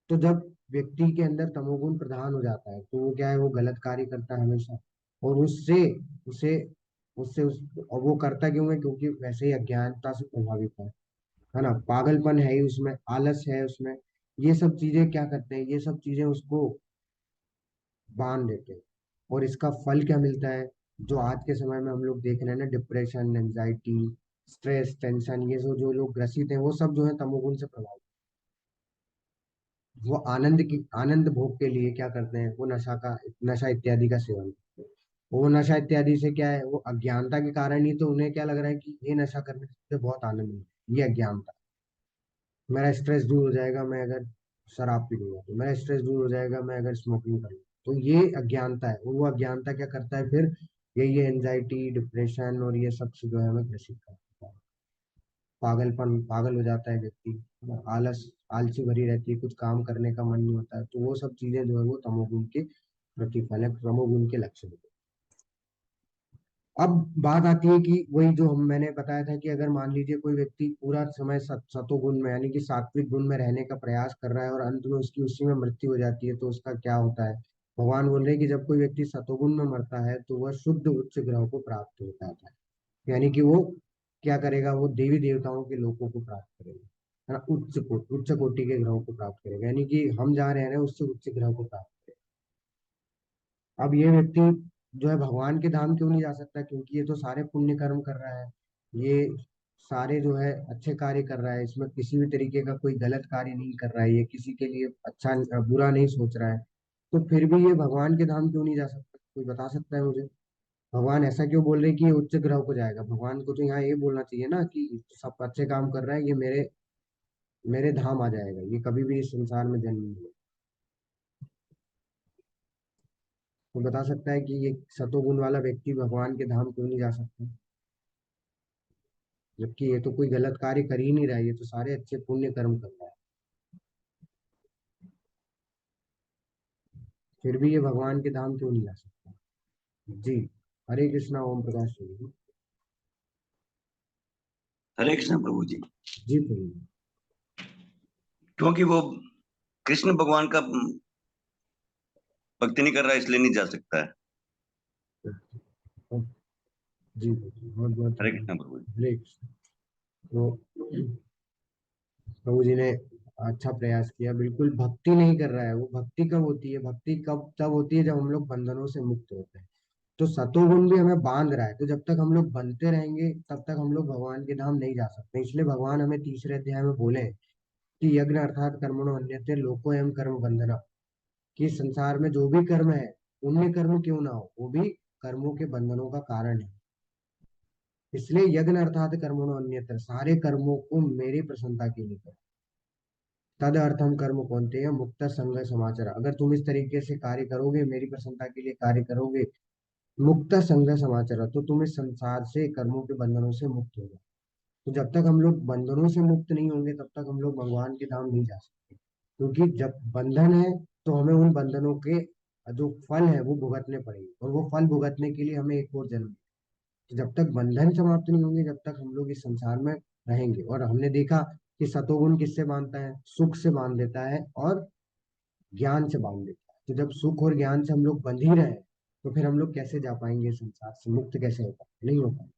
तो जब व्यक्ति के अंदर तमोगुण प्रधान हो जाता है तो वो क्या है, वो गलत कार्य करता है हमेशा। और उससे उसे उससे उस और वो करता क्यों है, क्योंकि वैसे ही अज्ञानता से प्रभावित है ना। पागलपन है ही उसमें, आलस है उसमें। ये सब चीजें क्या करते हैं, ये सब चीजें उसको बांध देते हैं। और इसका फल क्या मिलता है, जो आज के समय में हम लोग देख रहे हैं ना, डिप्रेशन, एंजाइटी, स्ट्रेस, टेंशन, ये जो जो लोग ग्रसित हैं वो सब जो है तमोगुण से प्रभावित। वो आनंद भोग के लिए क्या करते हैं, वो नशा इत्यादि का सेवन करते हैं। वो नशा इत्यादि से क्या है, वो अज्ञानता के कारण ही तो उन्हें क्या लग रहा है कि ये नशा करने से बहुत आनंद मिलता है, ये अज्ञानता। मेरा स्ट्रेस दूर हो जाएगा मैं अगर शराब पी लूंगा, तो मेरा स्ट्रेस दूर हो जाएगा मैं अगर स्मोकिंग कर लूँ। तो ये अज्ञानता है, वो अज्ञानता क्या करता है फिर, ये एंजाइटी, डिप्रेशन और ये सब से जो है हमें ग्रसित करता है। पागल हो जाता है व्यक्ति, आलसी भरी रहती है, कुछ काम करने का मन नहीं होता है। तो वो सब चीजें जो है वो तमोगुण के प्रतिफल है, तमोगुण के लक्षण है। अब बात आती है कि वही जो मैंने बताया था कि अगर मान लीजिए कोई व्यक्ति पूरा समय सतोगुण में यानी कि सात्विक गुण में रहने का प्रयास कर रहा है और अंत में उसकी उसी में मृत्यु हो जाती है, तो उसका क्या होता है। भगवान बोल रहे हैं कि जब कोई व्यक्ति सतोगुण में मरता है तो वह शुद्ध उच्च ग्रह को प्राप्त होता है। यानी कि वो क्या करेगा, वो देवी देवताओं के लोकों को प्राप्त करेगा, है ना, उच्च कोटि के ग्रहों को प्राप्त करेगा, यानी कि हम जहाँ रह रहे हैं उससे उच्च ग्रह को प्राप्त करेगा। अब ये व्यक्ति जो है भगवान के धाम क्यों नहीं जा सकता, क्योंकि ये तो सारे पुण्य कर्म कर रहा है, ये सारे जो है अच्छे कार्य कर रहा है, इसमें किसी भी तरीके का कोई गलत कार्य नहीं कर रहा है, ये किसी के लिए अच्छा बुरा नहीं सोच रहा है। तो फिर भी ये भगवान के धाम क्यों नहीं जा सकता, कोई बता सकता है मुझे। भगवान ऐसा क्यों बोल रहे हैं कि ये उच्च ग्रह को जाएगा, भगवान को तो यहाँ ये बोलना चाहिए ना कि सब अच्छे काम कर रहा है, ये मेरे मेरे धाम आ जाएगा, ये कभी भी इस संसार में जन्म नहीं लेगा। तो बता सकता है कि ये सतोगुण वाला व्यक्ति भगवान के धाम क्यों नहीं जा सकता, जबकि ये तो कोई गलत कार्य कर ही नहीं रहा है, ये तो सारे अच्छे पुण्य कर्म कर रहा है। फिर भी ये भगवान के धाम क्यों नहीं जा सकता। जी। हरे कृष्णा, ओम प्रकाश जी। हरे कृष्ण प्रभु जी। जी प्रभु। क्योंकि वो कृष्ण भगवान का भक्ति नहीं कर रहा है, इसलिए नहीं जा सकता है। जी प्रभु, बहुत बहुत हरे धन्यवाद। कृष्ण प्रभु जी। हरे कृष्ण। तो प्रभु जी ने अच्छा प्रयास किया, बिल्कुल भक्ति नहीं कर रहा है वो। भक्ति कब होती है, भक्ति कब तब होती है जब हम लोग बंधनों से मुक्त होते हैं। तो सतोगुण भी हमें बांध रहा है, तो जब तक हम लोग बनते रहेंगे तब तक हम लोग भगवान के धाम नहीं जा सकते। इसलिए भगवान हमें तीसरे अध्याय में बोले हैं कि यज्ञ अर्थात कर्मणो अन्यते लोको एवं कर्म बंधना, कि संसार में जो भी कर्म है, उनमें कर्म क्यों ना हो, वो भी कर्मों के बंधनों का कारण है। इसलिए यज्ञ अर्थात कर्मणो अन्यत्र, सारे कर्मों को मेरी प्रसन्नता के लिए करो। तद अर्थम कर्म कौनते हैं मुक्त संग समाचार, अगर तुम इस तरीके से कार्य करोगे, मेरी प्रसन्नता के लिए कार्य करोगे, मुक्त संग समाचार, तो तुम इस संसार से कर्मों के बंधनों से मुक्त हो जाओ। तो जब तक हम लोग बंधनों से मुक्त नहीं होंगे तब तक हम लोग भगवान के धाम नहीं जा सकते, क्योंकि जब बंधन है तो हमें उन बंधनों के जो फल है वो भुगतने पड़ेंगे, और वो फल भुगतने के लिए हमें एक और जन्म। तो जब तक बंधन समाप्त नहीं होंगे जब तक हम लोग इस संसार में रहेंगे। और हमने देखा कि सतोगुण किससे बांधता है, सुख से बांध देता है और ज्ञान से बांध देता है। तो जब सुख और ज्ञान से हम लोग बंध ही रहे हैं तो फिर हम लोग कैसे जा पाएंगे इस संसार से, मुक्त कैसे हो पाएंगे, नहीं हो पाएंगे।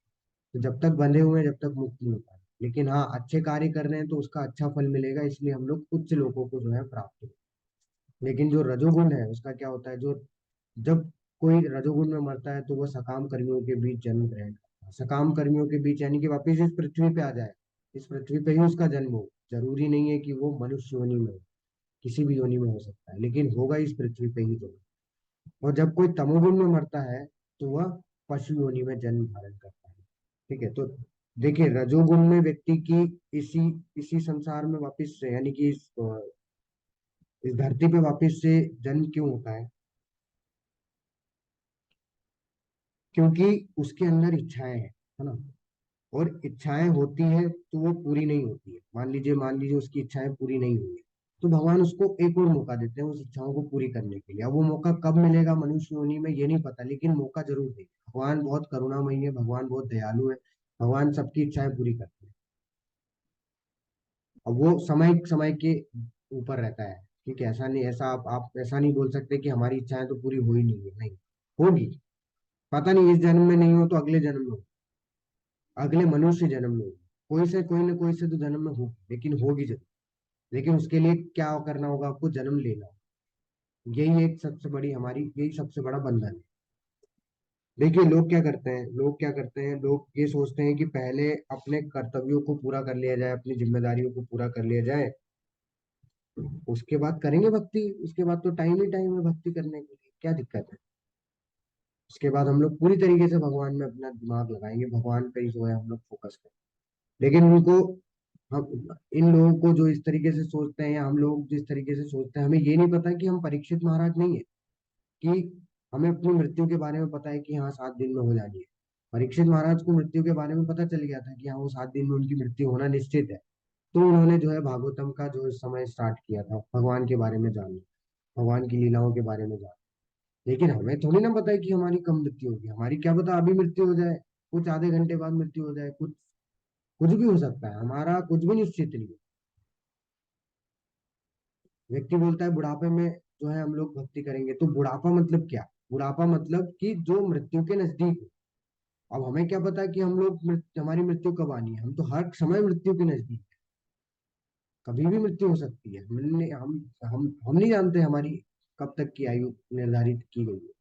तो जब तक बंधे हुए हैं जब तक मुक्त नहीं हो पाएंगे। लेकिन हाँ, अच्छे कार्य कर रहे हैं तो उसका अच्छा फल मिलेगा, इसलिए हम लोग उच्च लोगों को जो है प्राप्त हो। लेकिन जो रजोगुण है उसका क्या होता है, जो जब कोई रजोगुण में मरता है तो वह सकाम कर्मियों के बीच जन्म ग्रहण करता है। सकाम कर्मियों के बीच यानी कि वापिस इस पृथ्वी पे आ जाए, इस पृथ्वी पे ही उसका जन्म हो। जरूरी नहीं है कि वो मनुष्य योनि में हो, किसी भी योनि में हो सकता है, लेकिन होगा इस पृथ्वी पे ही जन्म। और जब कोई तमोगुण में मरता है तो वह पशु योनि में जन्म धारण करता है। ठीक है, तो देखिए रजोगुण में व्यक्ति की इसी इसी संसार में वापिस से यानी कि इस धरती पे वापिस से जन्म क्यों होता है, क्योंकि उसके अंदर इच्छाएं हैं, है ना। और इच्छाएं होती है तो वो पूरी नहीं होती है। मान लीजिए उसकी इच्छाएं पूरी नहीं हुई है, तो भगवान उसको एक और मौका देते हैं उस इच्छाओं को पूरी करने के लिए। अब वो मौका कब मिलेगा मनुष्य योनि में ये नहीं पता, लेकिन मौका जरूर देगा। भगवान बहुत करुणामयी है, भगवान बहुत दयालु है, भगवान सबकी इच्छाएं पूरी करते हैं। अब वो समय समय के ऊपर रहता है। ठीक है, ऐसा नहीं, ऐसा आप ऐसा नहीं बोल सकते कि हमारी इच्छाएं तो पूरी हो ही नहीं है, नहीं होगी। पता नहीं इस जन्म में नहीं हो तो अगले जन्म में हो, अगले मनुष्य जन्म में होगी, कोई ना कोई से तो जन्म में होगी, लेकिन होगी जरूर। लेकिन उसके लिए क्या करना होगा, आपको जन्म लेना होगा। यही सबसे बड़ा बंधन है। देखिए लोग ये सोचते हैं कि पहले अपने कर्तव्यों को पूरा कर लिया जाए, अपनी जिम्मेदारियों को पूरा कर लिया जाए, उसके बाद करेंगे भक्ति। उसके बाद तो टाइम ही टाइम है भक्ति करने के लिए, क्या दिक्कत है। उसके बाद हम लोग पूरी तरीके से भगवान में अपना दिमाग लगाएंगे, भगवान पे ही जो है हम लोग फोकस करें। लेकिन उनको हम इन लोगों को जो इस तरीके से सोचते हैं, या हम लोग जिस तरीके से सोचते हैं, हमें ये नहीं पता कि हम परीक्षित महाराज नहीं है, कि हमें अपनी मृत्यु के बारे में पता है कि हाँ 7 दिन में हो जानी है। परीक्षित महाराज को मृत्यु के बारे में पता चल गया था कि हाँ वो 7 दिन में उनकी मृत्यु होना निश्चित है। तो उन्होंने जो है भागवतम का जो समय स्टार्ट किया था, भगवान के बारे में जानना, भगवान की लीलाओं के बारे में जानना। लेकिन हमें थोड़ी ना पता है कि हमारी कब मृत्यु होगी, हमारी क्या पता अभी मृत्यु हो जाए, कुछ आधे घंटे बाद मृत्यु हो जाए, कुछ भी हो सकता है, हमारा कुछ भी निश्चित नहीं है। व्यक्ति बोलता है बुढ़ापे में जो है हम लोग भक्ति करेंगे, तो बुढ़ापा मतलब क्या? बुढ़ापा मतलब कि जो मृत्यु के नजदीक हो। अब हमें क्या पता कि हमारी मृत्यु कब आनी है? हम तो हर समय मृत्यु के नजदीक हैं। कभी भी मृत्यु हो सकती है। हम नहीं जानते हमारी कब तक की आयु निर्धारित की गई है।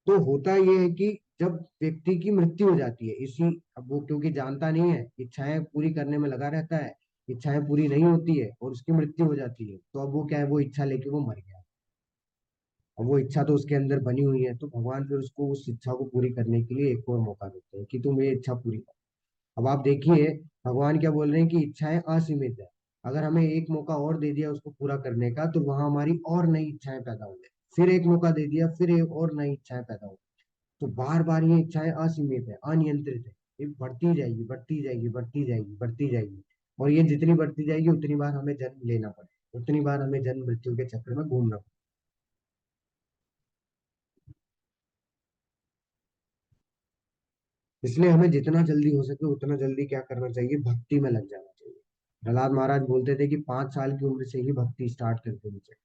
तो होता यह है कि जब व्यक्ति की मृत्यु हो जाती है, अब वो क्योंकि जानता नहीं है, इच्छाएं पूरी करने में लगा रहता है, इच्छाएं पूरी नहीं होती है और उसकी मृत्यु हो जाती है, तो अब वो क्या है, वो इच्छा लेके वो मर गया। अब वो इच्छा तो उसके अंदर बनी हुई है, तो भगवान फिर उसको उस इच्छा को पूरी करने के लिए एक और मौका देते हैं कि तुम ये इच्छा पूरी कर। अब आप देखिए भगवान क्या बोल रहे हैं कि इच्छाएं असीमित है। अगर हमें एक मौका और दे दिया उसको पूरा करने का, तो वहां हमारी और नई इच्छाएं पैदा हो जाए। फिर एक मौका दे दिया, फिर एक और नई इच्छाएं पैदा हो। तो बार बार ये इच्छाएं असीमित है, अनियंत्रित है। ये बढ़ती जाएगी, बढ़ती जाएगी, बढ़ती जाएगी, बढ़ती जाएगी। और ये जितनी बढ़ती जाएगी उतनी बार हमें जन्म लेना पड़ेगा, उतनी बार हमें जन्म मृत्यु के चक्कर में घूमना पड़ेगा। इसलिए हमें जितना जल्दी हो सके उतना जल्दी क्या करना चाहिए, भक्ति में लग जाना चाहिए। प्रहलाद महाराज बोलते थे कि 5 साल की उम्र से ही भक्ति स्टार्ट कर देनी चाहिए।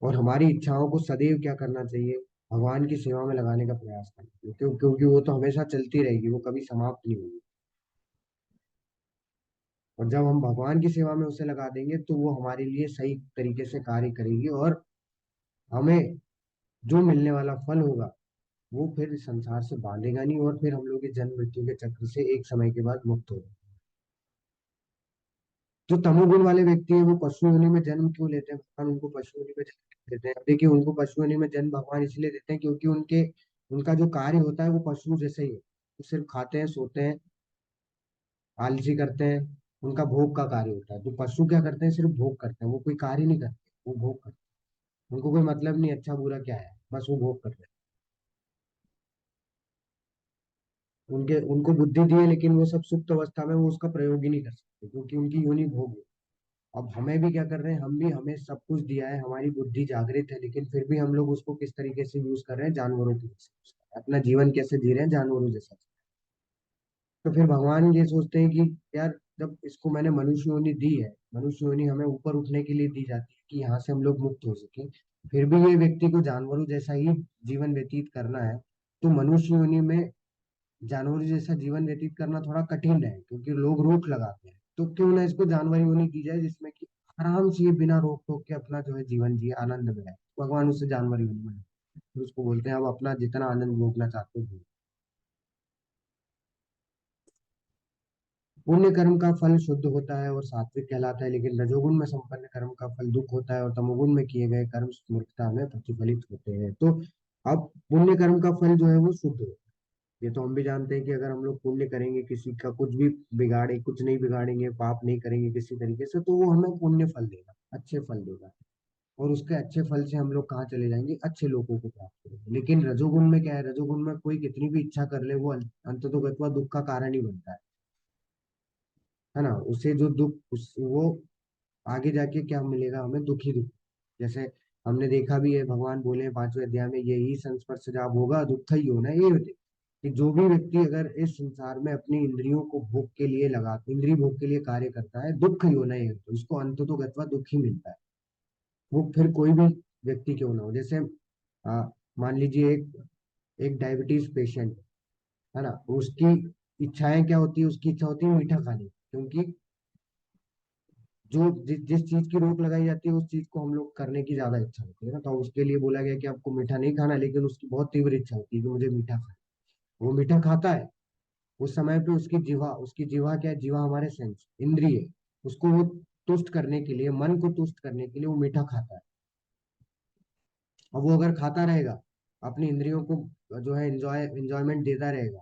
और हमारी इच्छाओं को सदैव क्या करना चाहिए, भगवान की सेवा में लगाने का प्रयास करना चाहिए। क्योंकि वो तो हमेशा चलती रहेगी, वो कभी समाप्त नहीं होगी। और जब हम भगवान की सेवा में उसे लगा देंगे तो वो हमारे लिए सही तरीके से कार्य करेगी, और हमें जो मिलने वाला फल होगा वो फिर इस संसार से बांधेगा नहीं, और फिर हम लोग इस जन्म मृत्यु के चक्र से एक समय के बाद मुक्त हो जाएंगे। जो तमोगुण वाले व्यक्ति हैं वो पशु योनि में जन्म क्यों लेते हैं, भगवान उनको पशु योनि में जन्म क्यों देते हैं? अब देखिए उनको पशु योनि में जन्म भगवान इसलिए देते हैं क्योंकि उनका जो कार्य होता है वो पशु जैसे ही है। वो सिर्फ खाते हैं, सोते हैं, आलसी करते हैं। उनका भोग का कार्य होता है। तो पशु क्या करते हैं, सिर्फ भोग करते हैं, वो कोई कार्य नहीं करते, वो भोग करते हैं। उनको कोई मतलब नहीं अच्छा बुरा क्या है, बस वो भोग करते हैं। उनके उनको बुद्धि दी है, लेकिन वो सब सुप्त अवस्था में वो उसका प्रयोग ही नहीं कर सकते, क्योंकि उनकी योनि भोग है। अब हमें भी क्या कर रहे हैं, हमें सब कुछ दिया है, हमारी बुद्धि जागृत है, लेकिन फिर भी हम लोग उसको किस तरीके से यूज कर रहे हैं, जानवरों के जैसे use कर रहे हैं। अपना जीवन कैसे जी रहे हैं, जानवरों जैसा। तो फिर भगवान ये सोचते हैं कि यार जब इसको मैंने मनुष्य योनि दी है, मनुष्य योनि हमें ऊपर उठने के लिए दी जाती है कि यहाँ से हम लोग मुक्त हो सके, फिर भी ये व्यक्ति को जानवरों जैसा ही जीवन व्यतीत करना है, तो मनुष्य योनि में जानवरों जैसा जीवन व्यतीत करना थोड़ा कठिन है, क्योंकि लोग रोक लगाते हैं। तो क्यों ना इसको जानवर योनि दी जाए, जिसमें कि आराम से ये बिना रोक टोक के अपना जो है जीवन जिए, आनंद में रहे। भगवान उसे जानवर योनि में फिर उसको बोलते हैं अब अपना जितना आनंद भोगना चाहते हो। पुण्य कर्म का फल शुद्ध होता है और सात्विक कहलाता है, लेकिन रजोगुण में संपन्न कर्म का फल दुख होता है, और तमोगुण में किए गए कर्म मूर्खता में प्रतिफलित होते हैं। तो अब पुण्य कर्म का फल जो है वो शुद्ध होता है। ये तो हम भी जानते हैं कि अगर हम लोग पुण्य करेंगे, किसी का कुछ नहीं बिगाड़ेंगे, पाप नहीं करेंगे किसी तरीके से, तो वो हमें पुण्य फल देगा, अच्छे फल देगा। और उसके अच्छे फल से हम लोग कहाँ चले जाएंगे, अच्छे लोगों को प्राप्त करेंगे। लेकिन रजोगुण में क्या है, रजोगुण में कोई कितनी भी इच्छा कर ले वो अंततोगत्वा दुख का कारण ही बनता है ना। उसे जो दुख वो आगे जाके क्या मिलेगा हमें, दुख ही दुख। जैसे हमने देखा भी है, भगवान बोले हैं 5वें अध्याय में, यही संस्पर्श जब होगा दुख ही होना, ये होते कि जो भी व्यक्ति अगर इस संसार में अपनी इंद्रियों को भोग के लिए लगा, इंद्रिय भोग के लिए कार्य करता है, दुख ही होना, ये होता है उसको, अंत तो गत्वा दुख ही मिलता है। वो फिर कोई भी व्यक्ति क्यों ना हो। जैसे मान लीजिए एक एक डायबिटीज पेशेंट है ना, उसकी इच्छाएं क्या होती है, उसकी इच्छा होती है मीठा खाने की। क्योंकि जो जिस चीज की रोक लगाई जाती है उस चीज को हम लोग करने की ज्यादा इच्छा होती है ना, तो उसके लिए बोला गया कि आपको मीठा नहीं खाना, लेकिन उसकी बहुत तीव्र इच्छा होती है कि मुझे मीठा खाना। वो मीठा खाता है, उस समय पे उसकी जीवा क्या है, जीवा हमारे सेंस इंद्रिय, उसको वो तुष्ट करने के लिए, मन को तुष्ट करने के लिए वो मीठा खाता है। अब वो अगर खाता रहेगा, अपनी इंद्रियों को जो है एंजॉयमेंट देता रहेगा,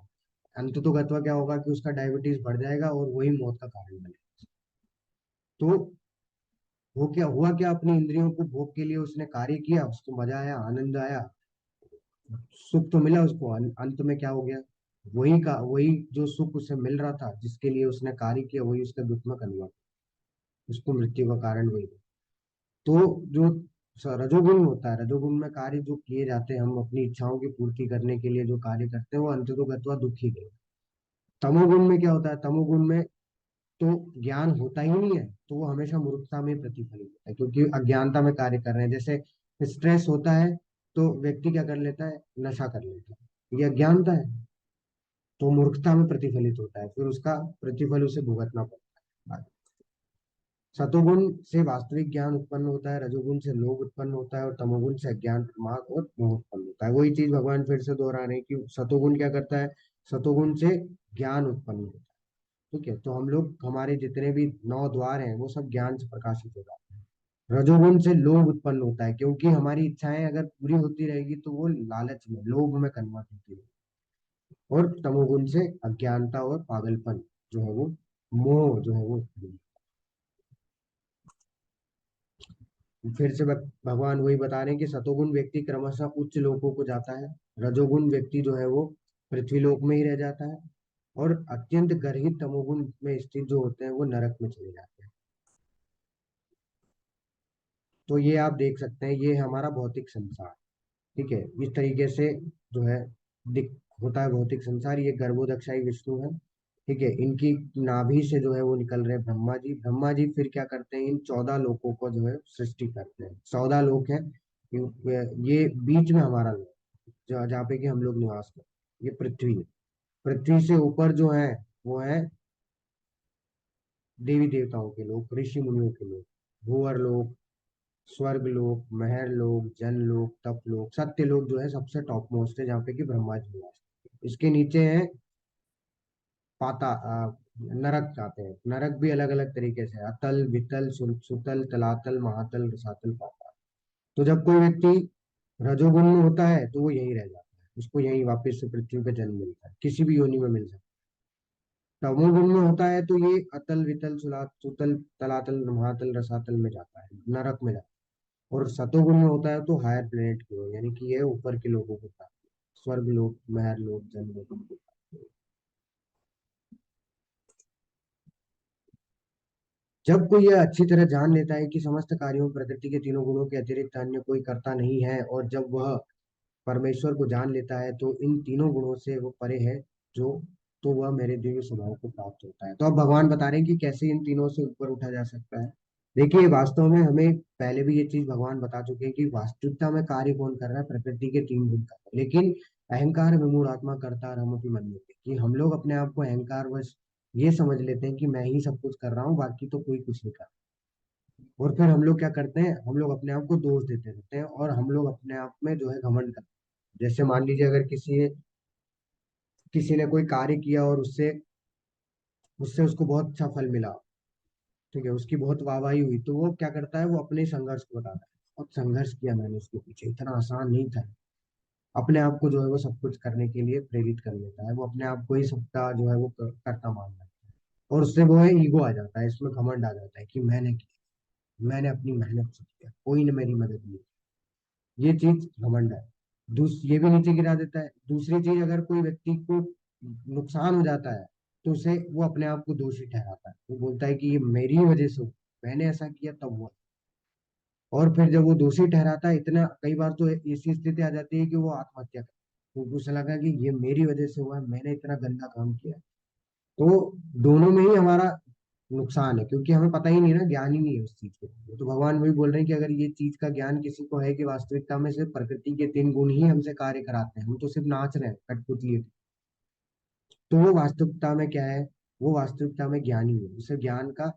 अंत तो गत्वा क्या होगा कि उसका डायबिटीज बढ़ जाएगा और वही मौत का कारण बनेगा। तो वो क्या हुआ, क्या अपनी इंद्रियों को भोग के लिए उसने कार्य किया, उसको मजा आया, आनंद आया, सुख तो मिला उसको, अंत में क्या हो गया, वही जो सुख उसे मिल रहा था, जिसके लिए उसने कार्य किया, वही उसका दुख में कन्वर्ट, उसको मृत्यु का कारण वही। तो जो रजोगुण होता है, रजोगुण में कार्य जो किए जाते हैं, हम अपनी इच्छाओं की पूर्ति करने के लिए जो कार्य करते हैं, वो अंततोगत्वा दुख ही देगा। तमोगुण में क्या होता है, तमोगुण में तो ज्ञान होता ही नहीं है, तो वो हमेशा मूर्खता में प्रतिफलित होता है, क्योंकि अज्ञानता में कार्य कर रहे हैं। जैसे स्ट्रेस होता है तो व्यक्ति क्या कर लेता है, नशा कर लेता है, ये अज्ञानता है, तो मूर्खता में प्रतिफलित होता है, फिर उसका प्रतिफल उसे भुगतना पड़ता है। सतोगुण से वास्तविक ज्ञान उत्पन्न होता है, रजोगुण से लोभ उत्पन्न होता है, और तमोगुण से अज्ञान, प्रमाद और मोह उत्पन्न होता है। वही चीज भगवान फिर से दोहरा रहे हैं कि सतोगुण क्या करता है, सतोगुण से ज्ञान उत्पन्न होता है। ठीक है, तो हम लोग, हमारे जितने भी 9 द्वार हैं वो सब ज्ञान से प्रकाशित हो जाते हैं। रजोगुण से लोभ उत्पन्न होता है, क्योंकि हमारी इच्छाएं अगर पूरी होती रहेगी तो वो लालच में, लोभ में कन्वर्ट होती है। और तमोगुण से अज्ञानता और पागलपन जो है वो, मोह जो है वो। फिर से भगवान वही बता रहे हैं कि सतोगुण व्यक्ति क्रमशः उच्च लोकों को जाता है, रजोगुण व्यक्ति जो है वो पृथ्वी लोक में ही रह जाता है, और अत्यंत गर्हित तमोगुण में स्थित जो होते हैं वो नरक में चले जाते हैं। तो ये आप देख सकते हैं, ये है हमारा भौतिक संसार। ठीक है, इस तरीके से जो है दिख होता है भौतिक संसार। ये गर्भोदक्षाई विष्णु है। ठीक है, इनकी नाभि से जो है वो निकल रहे हैं ब्रह्मा जी। ब्रह्मा जी फिर क्या करते हैं, इन 14 लोकों को जो है सृष्टि करते हैं। 14 लोक है, ये बीच में हमारा लोक, जहाँ पे कि हम लोग निवास करते हैं, ये पृथ्वी है। पृथ्वी से ऊपर जो है वो है देवी देवताओं के लोक, ऋषि मुनियों के लोक, भूवर लोक, स्वर्ग लोक, महर लोक, जन लोक, तप लोक, सत्य लोक जो है सबसे टॉप मोस्ट है, जहाँ पे कि ब्रह्मा जी निवास करते हैं। इसके नीचे है नरक आते हैं। नरक भी अलग अलग तरीके से, अतल, वितल, सुतल, तलातल, महातल, रसातल, पाताल। तो जब कोई व्यक्ति रजोगुण में होता है तो वो यहीं रह जाता है, उसको यहीं वापस से पृथ्वी पे जन्म मिलता है, किसी भी योनि में मिल सकता है। तमोगुण में होता है तो ये अतल, वितल, सुतल, तलातल, महातल, रसातल में जाता है, नरक में जाता है। और सतोगुण में होता है तो हायर प्लेनेट की ओर, यानी कि ये ऊपर के लोगों को प्राप्त है, स्वर्ग लोक, महर लोक, जन लोक। जब कोई यह अच्छी तरह जान लेता है कि समस्त कार्यों में प्रकृति के तीनों गुणों के अतिरिक्त अन्य कोई करता नहीं है, और जब वह परमेश्वर को जान लेता है तो इन तीनों गुणों से वो परे है, जो तो वह मेरे दिव्य स्वभाव को प्राप्त होता है। तो अब भगवान बता रहे हैं कि कैसे इन तीनों से ऊपर उठा जा सकता है। देखिए, वास्तव में हमें पहले भी ये चीज भगवान बता चुके हैं कि वास्तविकता में कार्य कौन कर रहा है, प्रकृति के 3 गुण कर रहे हैं। लेकिन अहंकार विमूढ़ आत्मा करता हम अपनी मन में, कि हम लोग अपने आप को अहंकार वश ये समझ लेते हैं कि मैं ही सब कुछ कर रहा हूँ, बाकी तो कोई कुछ नहीं कर रहा। और फिर हम लोग क्या करते हैं, हम लोग अपने आप को दोष देते रहते हैं, और हम लोग अपने आप में जो है घमंड करते हैं। जैसे मान लीजिए, अगर किसी ने कोई कार्य किया और उससे उससे उसको बहुत अच्छा फल मिला, ठीक है, उसकी बहुत वाहवाही हुई, तो वो क्या करता है, वो अपने संघर्ष को बताता है, बहुत संघर्ष किया मैंने उसके पीछे, इतना आसान नहीं था। अपने आप को जो है वो सब कुछ करने के लिए प्रेरित कर लेता है, वो अपने आप को ही सबका जो है वो करता मान लेता है, और उससे वो है ईगो आ जाता है, इसमें घमंड आ जाता है कि मैंने किया। मैंने अपनी मेहनत से किया, कोई ने मेरी मदद नहीं की। ये चीज घमंड है। ये भी नीचे गिरा देता है। दूसरी चीज, अगर कोई व्यक्ति को नुकसान हो जाता है तो उसे वो अपने आप को दोषी ठहराता है। वो बोलता है कि ये मेरी वजह से हुआ, मैंने ऐसा किया तब हुआ। और फिर जब वो दोषी ठहराता है, इतना कई बार तो ऐसी स्थिति आ जाती है कि वो आत्महत्या करता है। तो उसे लगा कि ये मेरी वजह से हुआ है, मैंने इतना गंदा काम किया। तो दोनों में ही हमारा नुकसान है, क्योंकि हमें पता ही नहीं ना, ज्ञान ही नहीं है उस चीज को। तो भगवान वही बोल रहे हैं कि अगर ये चीज का ज्ञान किसी को है कि वास्तविकता में सिर्फ प्रकृति के 3 गुण ही हमसे कार्य कराते हैं, हम तो सिर्फ नाच रहे हैं कठपुतली, तो वो वास्तविकता में क्या है? वो वास्तविकता में ज्ञानी है। उसे ज्ञान का,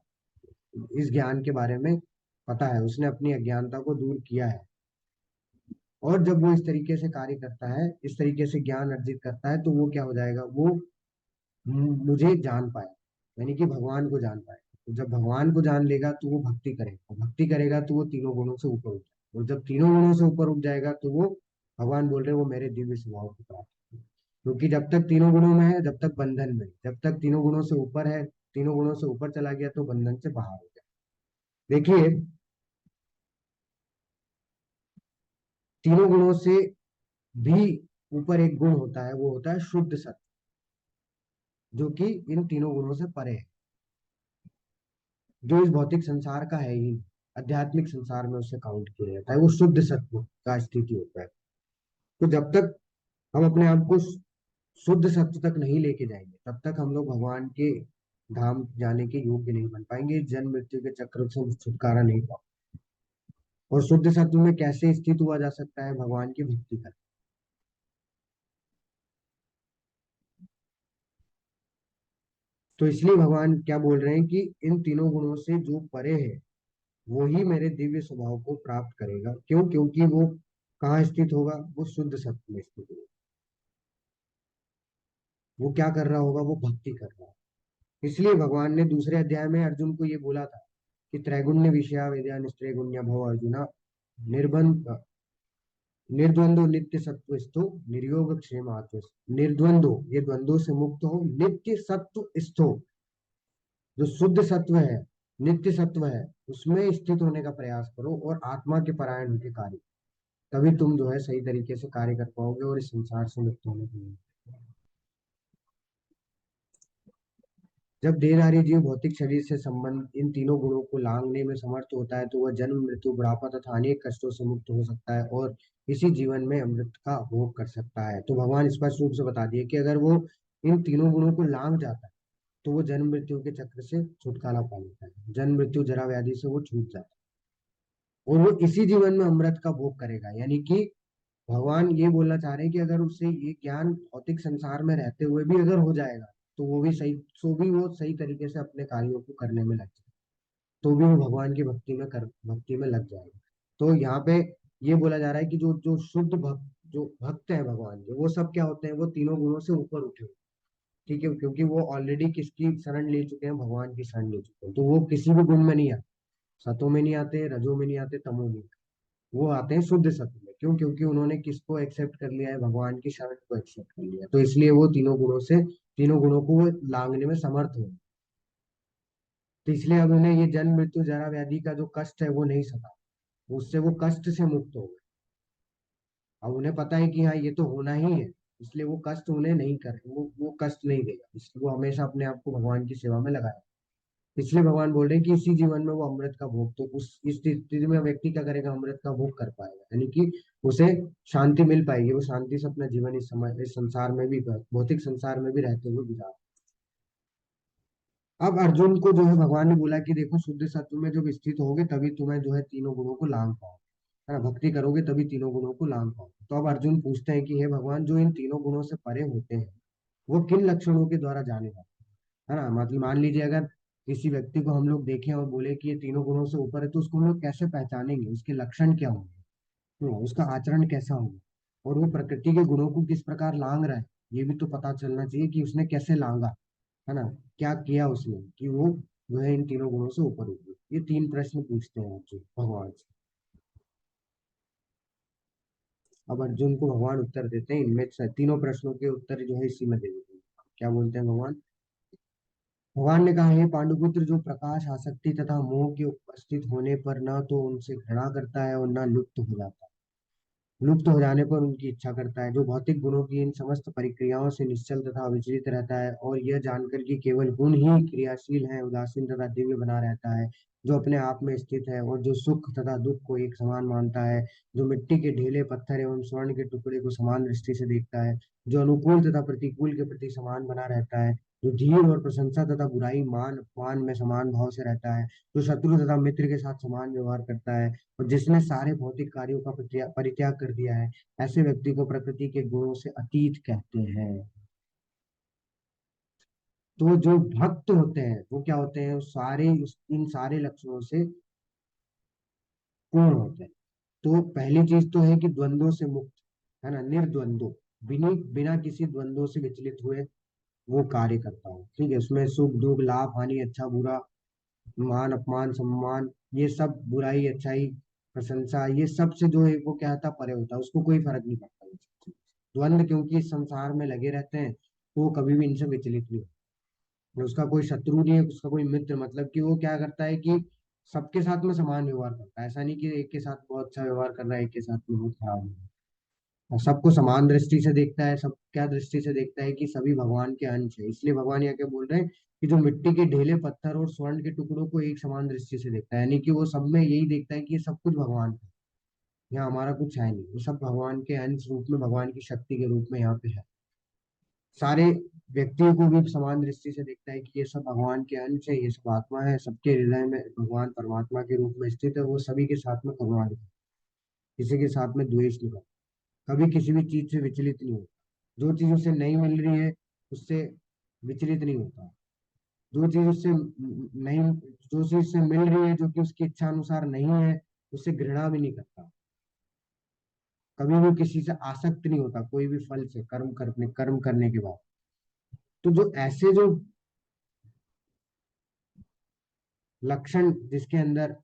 इस ज्ञान के बारे में पता है, उसने अपनी अज्ञानता को दूर किया है। और जब वो इस तरीके से कार्य करता है, इस तरीके से ज्ञान अर्जित करता है, तो वो क्या हो जाएगा? वो मुझे जान पाए, यानी कि भगवान को जान पाए। तो जब भगवान को जान लेगा तो वो भक्ति करेगा, और भक्ति करेगा तो वो तीनों गुणों से ऊपर उठ जाएगा। और जब तीनों गुणों से ऊपर उठ जाएगा तो वो, भगवान बोल रहे हैं, वो मेरे दिव्य स्वभाव को प्राप्त करेगा। क्योंकि जब तक तीनों गुणों में है, जब तक बंधन में है। जब तक तीनों गुणों से ऊपर है, तीनों गुणों से ऊपर चला गया तो बंधन से बाहर हो गया। देखिए, तीनों गुणों से भी ऊपर एक गुण होता है, वो होता है शुद्ध सत्व, जो कि इन तीनों गुणों से परे है, जो इस भौतिक संसार का है ही नहीं। आध्यात्मिक संसार में उसे काउंट किया जाता है, वो शुद्ध सत्व का स्थिति होता है। तो जब तक हम अपने आप को शुद्ध सत्व तक नहीं लेके जाएंगे, तब तक हम लोग भगवान के धाम जाने के योग्य नहीं बन पाएंगे, जन्म मृत्यु के चक्र से हम छुटकारा नहीं पाओ। और शुद्ध सत्व में कैसे स्थित हुआ जा सकता है? भगवान की भक्ति कर। तो इसलिए भगवान क्या बोल रहे हैं कि इन तीनों गुणों से जो परे है, वो ही मेरे दिव्य स्वभाव को प्राप्त करेगा। क्यों? क्योंकि वो कहाँ स्थित होगा? वो शुद्ध सत्व में स्थित होगा। वो क्या कर रहा होगा? वो भक्ति कर रहा है। इसलिए भगवान ने दूसरे अध्याय में अर्जुन को ये बोला था कि त्रैगुण्य विषया वेद्या निस्त्रैगुण्य भव अर्जुना, निर्बंध निर्द्वंदो नित्य सत्व स्थो निर्योग क्षेम आत्म। निर्द्वंदो, ये द्वंद्वों से मुक्त हो, नित्य सत्व स्थो, जो शुद्ध सत्व है, नित्य सत्व है, उसमें स्थित होने का प्रयास करो और आत्मा के परायण होकर कार्य। तभी तुम जो है सही तरीके से कार्य कर पाओगे और इस संसार से मुक्त होने के लिए। जब देहधारी जीव भौतिक शरीर से संबंध इन तीनों गुणों को लांघने में समर्थ होता है, तो वह जन्म मृत्यु बुढ़ापा तथा अनेक कष्टों से मुक्त हो सकता है और इसी जीवन में अमृत का भोग कर सकता है। तो भगवान स्पष्ट रूप से बता दिए कि अगर वो इन तीनों गुणों को लांघ जाता है, तो वो जन्म मृत्यु के चक्र से छुटकारा पा लेता है, जन्म मृत्यु जरा व्याधि से वो छूट जाता है, और वो इसी जीवन में अमृत का भोग करेगा। यानी कि भगवान ये बोलना चाह रहे हैं कि अगर उससे ये ज्ञान भौतिक संसार में रहते हुए भी अगर हो जाएगा, तो वो भी सही, तो भी वो सही तरीके से अपने कार्यों को करने में लग जाए, तो भी वो भगवान की भक्ति में लग जाएगा। तो यहाँ पे ये बोला जा रहा है कि जो जो शुद्ध भक्त, जो भक्त है भगवान के, वो सब क्या होते हैं? वो तीनों गुणों से ऊपर उठे हुए। ठीक है, क्योंकि वो ऑलरेडी किसकी शरण ले चुके हैं? भगवान की शरण ले चुके हैं। तो वो किसी भी गुण में नहीं आते, सतों में नहीं आते, रजों में नहीं आते, तमो में नहीं आते। वो आते हैं शुद्ध सत्व में। क्यों? क्योंकि उन्होंने किसको एक्सेप्ट कर लिया है? भगवान की शरण को एक्सेप्ट कर लिया है। तो इसलिए वो तीनों गुणों को वो लांघने में समर्थ हो। तो इसलिए अब उन्हें ये जन्म मृत्यु जरा व्याधि का जो कष्ट है वो नहीं सता, उससे वो कष्ट से मुक्त हो गए। अब उन्हें पता है कि हाँ, ये तो होना ही है, इसलिए वो कष्ट उन्हें नहीं कर, वो कष्ट नहीं देगा, इसलिए वो हमेशा अपने आप को भगवान की सेवा में लगाए। इसलिए भगवान बोल रहे हैं कि इसी जीवन में वो अमृत का भोग, तो उस इस स्थिति में व्यक्ति क्या करेगा? अमृत का भोग कर पाएगा, यानी कि उसे शांति मिल पाएगी। वो शांति से अपना जीवन इस समय, इस संसार में भी, भौतिक संसार में भी रहते हुए गुजार। अब अर्जुन को जो है भगवान ने बोला कि देखो, शुद्ध सत्व में जब स्थित होगे तभी तुम्हें जो है तीनों गुणों को लांग पाओ, है ना? भक्ति करोगे तभी तीनों गुणों को लांग पाओ। तो अब अर्जुन पूछते हैं कि हे भगवान, जो इन तीनों गुणों से परे होते हैं, वो किन लक्षणों के द्वारा जाने जाते हैं? है ना? मतलब मान लीजिए, अगर किसी व्यक्ति को हम लोग देखें और बोले कि ये तीनों गुणों से ऊपर है, तो उसको हम लोग कैसे पहचानेंगे? उसके लक्षण क्या होंगे? उसका आचरण कैसा होगा? और वो प्रकृति के गुणों को किस प्रकार लांग रहा है, ये भी तो पता चलना चाहिए कि उसने कैसे लांगा, है ना? क्या किया उसने कि वो जो है इन तीनों गुणों से ऊपर उठी। ये 3 प्रश्न पूछते हैं अर्जुन भगवान से। अब अर्जुन को भगवान उत्तर देते हैं, इनमें से तीनों प्रश्नों के उत्तर जो है इसी में दे देते हैं। क्या बोलते हैं भगवान? भगवान ने कहा, हे पांडुपुत्र, जो प्रकाश, आसक्ति तथा मोह के उपस्थित होने पर न तो उनसे घृणा करता है और न लुप्त हो जाता है, लुप्त हो जाने पर उनकी इच्छा करता है, जो भौतिक गुणों की इन समस्त परिक्रियाओं से निश्चल तथा अविचलित रहता है और यह जानकर कि केवल गुण ही क्रियाशील है, उदासीन तथा दिव्य बना रहता है, जो अपने आप में स्थित है और जो सुख तथा दुख को एक समान मानता है, जो मिट्टी के ढेले, पत्थर एवं स्वर्ण के टुकड़े को समान दृष्टि से देखता है, जो अनुकूल तथा प्रतिकूल के प्रति समान बना रहता है, जो धीर और प्रशंसा तथा बुराई, मान अपमान में समान भाव से रहता है, जो शत्रु तथा मित्र के साथ समान व्यवहार करता है और जिसने सारे भौतिक कार्यों का परित्याग कर दिया है, ऐसे व्यक्ति को प्रकृति के गुणों से अतीत कहते हैं। तो जो भक्त होते हैं वो क्या होते हैं, वो सारे इन सारे लक्षणों से पूर्ण होते हैं। तो पहली चीज तो है कि द्वंद्वों से मुक्त, है ना, निर्द्वंद्व, बिना बिना किसी द्वंद्वों से विचलित हुए वो कार्य करता हूँ, ठीक है। उसमें सुख दुख, लाभ हानि, अच्छा बुरा, मान अपमान, सम्मान, ये सब, बुराई अच्छाई, प्रशंसा, ये सब से जो है वो क्या होता है, परे होता है, उसको कोई फर्क नहीं पड़ता इन सब से। द्वंद्व क्योंकि इस संसार में लगे रहते हैं, तो वो कभी भी इनसे विचलित नहीं होता। उसका कोई शत्रु नहीं है, उसका कोई मित्र, मतलब कि वो क्या करता है कि सबके साथ में समान व्यवहार करता है, ऐसा नहीं कि एक के साथ बहुत अच्छा व्यवहार कर रहा है, एक के साथ में बहुत खराब है। और सबको समान दृष्टि से देखता है, सब क्या दृष्टि से देखता है कि सभी भगवान के अंश है, इसलिए भगवान यहाँ क्या बोल रहे हैं कि जो मिट्टी के ढेले, पत्थर और स्वर्ण के टुकड़ों को एक समान दृष्टि से देखता है, यानी कि वो सब में यही देखता है कि ये सब कुछ भगवान का है, यहाँ हमारा कुछ है नहीं, ये सब भगवान के अंश रूप में, भगवान की शक्ति के रूप में यहाँ पे है। सारे व्यक्तियों को भी समान दृष्टि से देखता है कि ये सब भगवान के अंश है, ये सब आत्मा है, सबके हृदय में भगवान परमात्मा के रूप में स्थित है, वो सभी के साथ में करुणा दिखाता है, किसी के साथ में द्वेष नहीं करता, कभी किसी भी चीज से विचलित नहीं होता, जो चीज उसे नहीं मिल रही है उससे विचलित नहीं होता, जो चीज उससे नहीं, जो चीज उससे मिल रही है जो कि उसकी इच्छा अनुसार नहीं है, उससे घृणा भी नहीं करता, कभी भी किसी से आसक्त नहीं होता, कोई भी फल से, कर्म करने के बाद। तो जो ऐसे जो लक्षण जिसके अंदर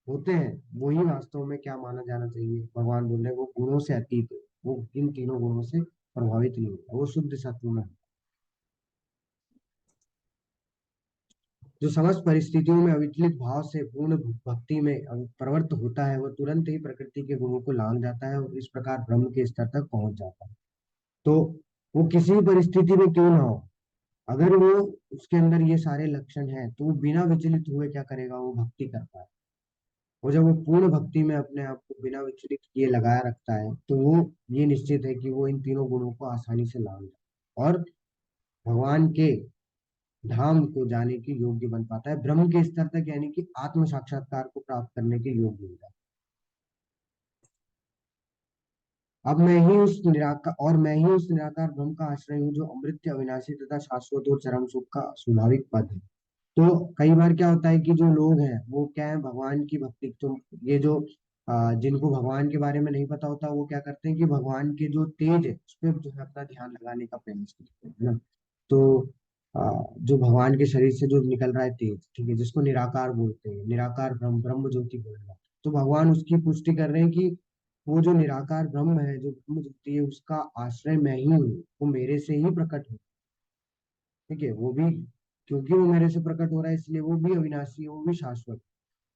होते हैं, वही वास्तव में क्या माना जाना चाहिए, भगवान बोल रहे हैं वो गुणों से अतीत है, वो इन तीनों गुणों से प्रभावित नहीं होता, वो शुद्ध सत्व में है। जो समस्त परिस्थितियों में अविचलित भाव से पूर्ण भक्ति में प्रवृत्त होता है, वह तुरंत ही प्रकृति के गुणों को लांघ जाता है और इस प्रकार ब्रह्म के स्तर तक पहुंच जाता है। तो वो किसी भी परिस्थिति में क्यों ना हो, अगर वो, उसके अंदर ये सारे लक्षण हैं, तो वो बिना विचलित हुए क्या करेगा, वो भक्ति करता है। और जब वो पूर्ण भक्ति में अपने आप को बिना विचलित किए लगाया रखता है, तो वो ये निश्चित है कि वो इन तीनों गुणों को आसानी से लांघ जाए और भगवान के धाम को जाने के योग्य बन पाता है, ब्रह्म के स्तर तक, यानी कि आत्म साक्षात्कार को प्राप्त करने के योग्य होता है। अब मैं ही उस निराकार ब्रह्म का आश्रय हूँ, जो अमृत, अविनाशी तथा शाश्वत और चरम सुख का स्वाभाविक पद है। तो कई बार क्या होता है कि जो लोग हैं वो क्या है, भगवान की भक्ति, तो ये जो जिनको भगवान के बारे में नहीं पता होता, वो क्या करते हैं कि भगवान के जो तेज है उस पर जो है अपना ध्यान लगाने का प्रयास करते हैं, है ना। तो जो भगवान के शरीर से जो निकल रहा है तेज, ठीक है, जिसको निराकार बोलते हैं, निराकार ब्रह्म, ब्रह्म ज्योति बोल रहा है, तो भगवान उसकी पुष्टि कर रहे हैं कि वो जो निराकार ब्रह्म है, जो ब्रह्म ज्योति है, उसका आश्रय मैं ही हूँ, वो मेरे से ही प्रकट हो, ठीक है, वो भी, क्योंकि वो मेरे से प्रकट हो रहा है इसलिए वो भी अविनाशी है, वो भी शाश्वत,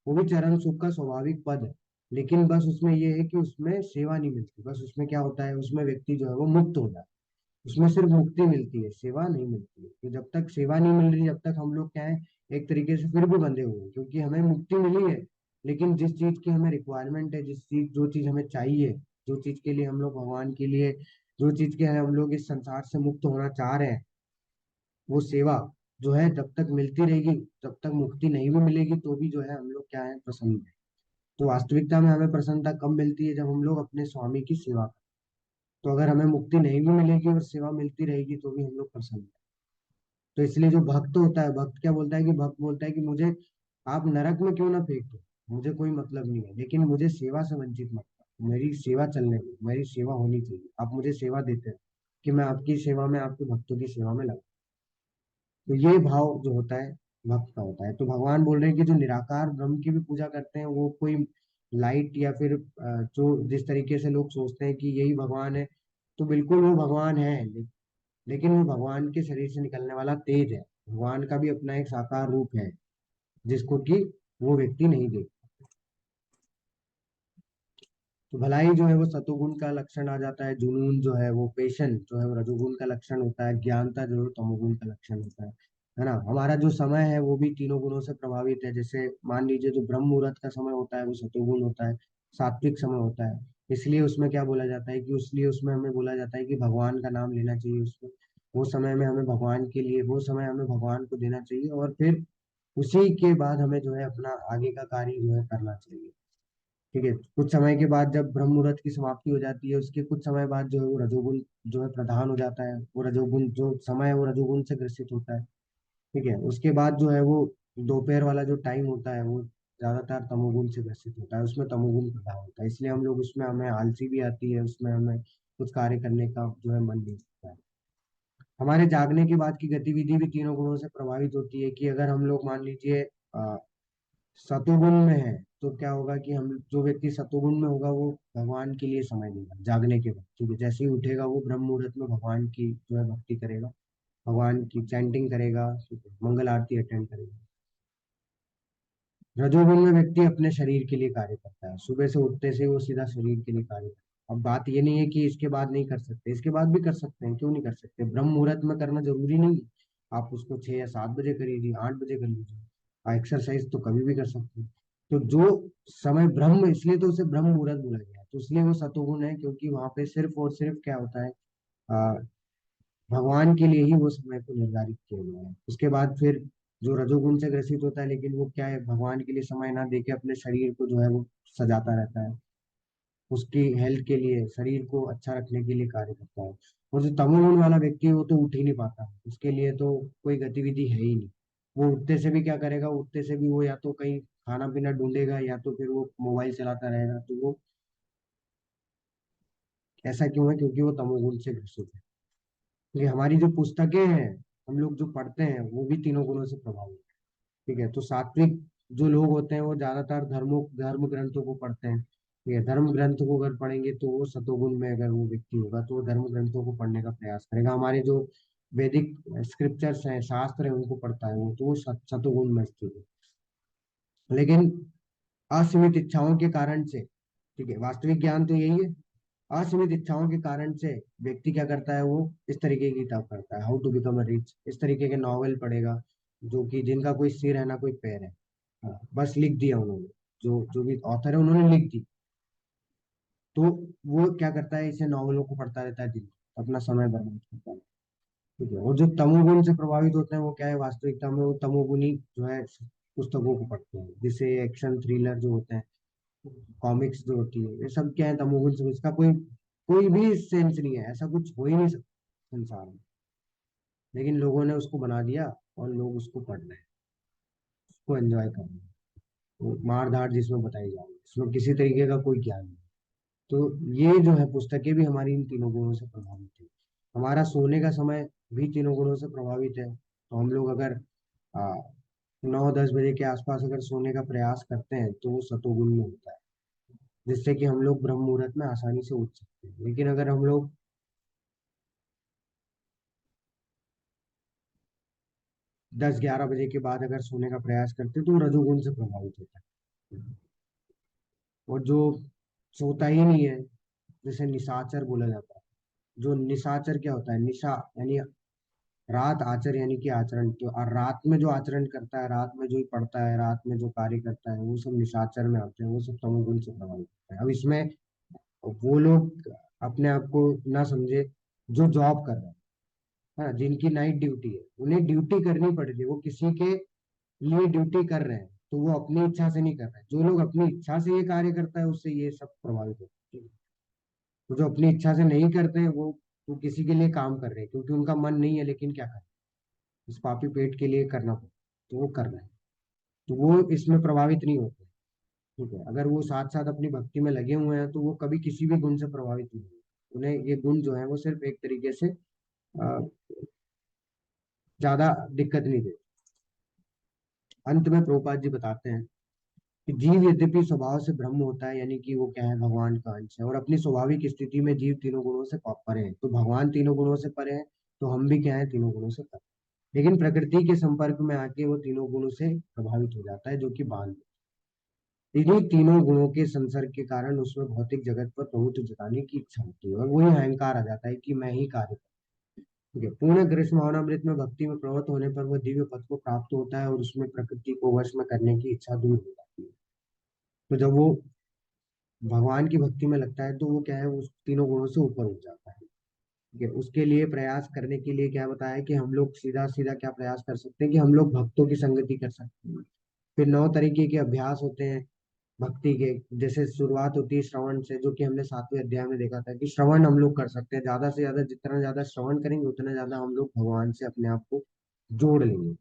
वो भी चरण सुख का स्वाभाविक पद है। लेकिन बस उसमें ये है कि उसमें सेवा नहीं मिलती, बस उसमें क्या होता है, उसमें व्यक्ति जो है वो मुक्त हो जाता है, उसमें सिर्फ मुक्ति मिलती है, सेवा नहीं मिलती है। तो जब तक सेवा नहीं मिल रही, जब तक हम लोग क्या है, एक तरीके से फिर भी बंधे हुए हैं, क्योंकि हमें मुक्ति मिली है, लेकिन जिस चीज की हमें रिक्वायरमेंट है, जो चीज हमें चाहिए, जो चीज के लिए हम लोग भगवान के लिए, जो चीज के हम लोग इस संसार से मुक्त होना चाह रहे हैं, वो सेवा जो है जब तक मिलती रहेगी, जब तक मुक्ति नहीं भी मिलेगी, तो भी जो है हम लोग क्या है, प्रसन्न है। तो वास्तविकता में हमें प्रसन्नता कब मिलती है, जब हम लोग अपने स्वामी की सेवा करें। तो अगर हमें मुक्ति नहीं भी मिलेगी और सेवा मिलती रहेगी, तो भी हम लोग प्रसन्न हैं। तो इसलिए जो भक्त होता है, भक्त क्या बोलता है कि भक्त बोलता है कि मुझे आप नरक में क्यों ना फेंक दो, मुझे कोई मतलब नहीं है, लेकिन मुझे सेवा से वंचित मत करो, मेरी सेवा चलने दो, मेरी सेवा होनी चाहिए, आप मुझे सेवा देते हैं कि मैं आपकी सेवा में, आपके भक्तों की सेवा में लगा। तो ये भाव जो होता है भक्त का होता है। तो भगवान बोल रहे हैं कि जो निराकार ब्रह्म की भी पूजा करते हैं, वो कोई लाइट या फिर जो जिस तरीके से लोग सोचते हैं कि यही भगवान है, तो बिल्कुल वो भगवान है, लेकिन वो भगवान के शरीर से निकलने वाला तेज है, भगवान का भी अपना एक साकार रूप है जिसको कि वो व्यक्ति नहीं देख। तो भलाई जो है वो सतोगुण का लक्षण आ जाता है, जुनून जो है वो पेशेंस जो है वो रजोगुण का लक्षण होता है, ज्ञानता जो है तमोगुण का लक्षण होता है ना। हमारा जो समय है वो भी तीनों गुणों से प्रभावित है। जैसे मान लीजिए जो ब्रह्म मुहूर्त का समय होता है वो सतोगुण होता है, सात्विक समय होता है। इसलिए उसमें क्या बोला जाता है कि उसलिए उसमें हमें बोला जाता है कि भगवान का नाम लेना चाहिए उसमें। वो समय में हमें भगवान के लिए, वो समय हमें भगवान को देना चाहिए, और फिर उसी के बाद हमें जो है अपना आगे का कार्य जो है करना चाहिए। ठीक है, कुछ समय के बाद जब ब्रह्म मुहूर्त की समाप्ति हो जाती है, उसके कुछ समय बाद जो है वो रजोगुण जो है प्रधान हो जाता है। वो रजोगुण जो समय है वो रजोगुण से ग्रसित होता है। ठीक है, उसके बाद जो है वो दोपहर वाला जो टाइम होता है वो ज्यादातर तमोगुण से ग्रसित होता है, उसमें तमोगुण प्रधान होता है। इसलिए हम लोग उसमें, हमें आलसी भी आती है, उसमें हमें कुछ कार्य करने का जो है मन नहीं होता है। हमारे जागने के बाद की गतिविधि भी तीनों गुणों से प्रभावित होती है। कि अगर हम लोग मान लीजिए सतोगुण में है, तो क्या होगा कि हम, जो व्यक्ति सतोगुण में होगा वो भगवान के लिए समय देगा जागने के बाद। ठीक है, जैसे ही उठेगा वो ब्रह्म मुहूर्त में भगवान की जो है भक्ति करेगा, भगवान की चैंटिंग करेगा, ठीक है, मंगल आरती अटेंड करेगा। रजोगुण में व्यक्ति अपने शरीर के लिए कार्य करता है, सुबह से उठते से वो सीधा शरीर के लिए कार्य करता है। अब बात ये नहीं है कि इसके बाद नहीं कर सकते, इसके बाद भी कर सकते हैं, क्यों नहीं कर सकते। ब्रह्म मुहूर्त में करना जरूरी नहीं है, आप उसको 6 या 7 बजे कर लीजिए, 8 बजे कर लीजिए। एक्सरसाइज तो कभी भी कर सकते हैं। तो जो समय ब्रह्म, इसलिए तो उसे ब्रह्म मुहूर्त बोला गया है, तो इसलिए वो सतोगुण है, क्योंकि वहां पे सिर्फ और सिर्फ क्या होता है, भगवान के लिए ही वो समय को निर्धारित किया गया है। उसके बाद फिर जो रजोगुण से ग्रसित होता है, लेकिन वो क्या है, भगवान के लिए समय ना देके अपने शरीर को जो है वो सजाता रहता है, उसकी हेल्थ के लिए, शरीर को अच्छा रखने के लिए कार्य करता है। और जो तमोगुण वाला व्यक्ति है वो तो उठ ही नहीं पाता, उसके लिए तो कोई गतिविधि है ही नहीं। वो उठते से भी क्या करेगा, उठते से भी वो या तो कहीं खाना पीना ढूंढेगा, या तो फिर वो मोबाइल चलाता रहेगा। तो वो ऐसा क्यों है, क्योंकि वो तमोगुण से ग्रसित है। क्योंकि हमारी जो पुस्तकें हैं, हम लोग जो पढ़ते हैं, वो भी तीनों गुणों से प्रभावित है। ठीक है, तो सात्विक जो लोग होते हैं वो ज्यादातर धर्म ग्रंथों को पढ़ते हैं। ठीक है, धर्म ग्रंथ को अगर पढ़ेंगे तो वो सतोगुण में अगर वो व्यक्ति होगा तो वो धर्म ग्रंथों को पढ़ने का प्रयास करेगा। हमारे जो वैदिक स्क्रिप्चर्स हैं, शास्त्र है, उनको पढ़ता है वो, तो वो सतोगुण में स्थित है। लेकिन असीमित इच्छाओं के कारण से, ठीक है, वास्तविक ज्ञान तो यही है, असीमित इच्छाओं के कारण से व्यक्ति क्या करता है, वो इस तरीके की किताब पढ़ता है, how to become a rich, इस तरीके के नॉवेल पढ़ेगा, जो कि जिनका कोई सिर है ना कोई पैर है। हाँ, बस लिख दिया उन्होंने, जो जो भी ऑथर है उन्होंने लिख दी। तो वो क्या करता है, इसे नॉवेलों को पढ़ता रहता है दिन भर, अपना समय बर्बाद करता है। ठीक है, और जो तमोगुण से प्रभावित होते हैं वो क्या है, वास्तविकता में वो तमोगुणी जो है पुस्तकों को पढ़ते हैं, जिससे एक्शन थ्रिलर जो होते हैं, कॉमिक्स जो होती है, ये सब क्या है, तमोगुण से, इसका कोई कोई भी सेंस नहीं है, ऐसा कुछ हो ही नहीं सकता संसार में। लेकिन लोगों ने उसको बना दिया और लोग उसको पढ़ रहे हैं, उसको एंजॉय कर रहे हैं। तो मार धाड़ जिसमें बताई जा रही है, इसमें किसी तरीके का कोई ज्ञान नहीं। तो ये जो है पुस्तकें भी हमारी इन तीनों गुणों से प्रभावित है। हमारा सोने का समय भी तीनों गुणों से प्रभावित है। तो हम लोग अगर 9-10 बजे के आसपास अगर सोने का प्रयास करते हैं तो वो सतोगुण में होता है, जिससे कि हम लोग ब्रह्म मुहूर्त में आसानी से उठ सकते हैं। लेकिन अगर हम लोग 10-11 बजे के बाद अगर सोने का प्रयास करते हैं तो वो रजोगुण से प्रभावित होता है। और जो सोता ही नहीं है, जैसे निशाचर बोला जाता है। जो निशाचर क्या होता है, निशा यानी रात, आचर यानी कि आचरण, तो और रात में जो आचरण करता है, रात में जो पढ़ता है, रात में जो कार्य करता है, वो सब निशाचर में आते हैं, वो सब तमोगुण से प्रभावित होते हैं। अब इसमें वो लोग अपने आप को ना समझे जो जॉब कर रहे हैं, हाँ, जिनकी नाइट ड्यूटी है, उन्हें ड्यूटी करनी पड़ रही है, वो किसी के लिए ड्यूटी कर रहे हैं, तो वो अपनी इच्छा से नहीं कर रहे हैं। जो लोग अपनी इच्छा से ये कार्य करता है उससे ये सब प्रभावित होते हैं। तो जो अपनी इच्छा से नहीं करते हैं वो किसी के लिए काम कर रहे हैं, क्योंकि उनका मन नहीं है, लेकिन क्या करें, इस पापी पेट के लिए करना पड़ता है, तो वो कर रहे हैं। तो वो इसमें प्रभावित नहीं होते। ठीक है, अगर वो साथ साथ अपनी भक्ति में लगे हुए हैं तो वो कभी किसी भी गुण से प्रभावित नहीं होंगे। उन्हें ये गुण जो है वो सिर्फ एक तरीके से ज्यादा दिक्कत नहीं देते। अंत में प्रभुपाद जी बताते हैं कि जीव यद्यपि स्वभाव से ब्रह्म होता है, यानी कि वो क्या है, भगवान का अंश है, और अपनी स्वाभाविक स्थिति में जीव तीनों गुणों से परे है। तो भगवान तीनों गुणों से परे है, तो हम भी क्या है, तीनों गुणों से परे। लेकिन प्रकृति के संपर्क में आके वो तीनों गुणों से प्रभावित हो जाता है, जो कि बांध। इन्हीं तीनों गुणों के संसर्ग के कारण उसमें भौतिक जगत पर प्रभुत्व जताने की इच्छा होती है, और वही अहंकार आ जाता है कि मैं ही कार्य करूं। ठीक है, पूर्ण कृष्ण भावनामृत में भक्ति में प्रवृत्त होने पर वह दिव्य पद को प्राप्त होता है, और उसमें प्रकृति को वश में करने की इच्छा दूर हो जाती है। तो जब वो भगवान की भक्ति में लगता है, तो वो क्या है, उस तीनों गुणों से ऊपर उठ जाता है। ठीक है, उसके लिए प्रयास करने के लिए क्या बताया कि हम लोग सीधा सीधा क्या प्रयास कर सकते हैं कि हम लोग भक्तों की संगति कर सकते हैं। फिर 9 तरीके के अभ्यास होते हैं भक्ति के। जैसे शुरुआत होती है श्रवण से, जो कि हमने 7वें अध्याय में देखा था कि श्रवण हम लोग कर सकते हैं ज्यादा से ज्यादा। जितना ज्यादा श्रवण करेंगे उतना ज्यादा हम लोग भगवान से अपने आप को जोड़ लेंगे,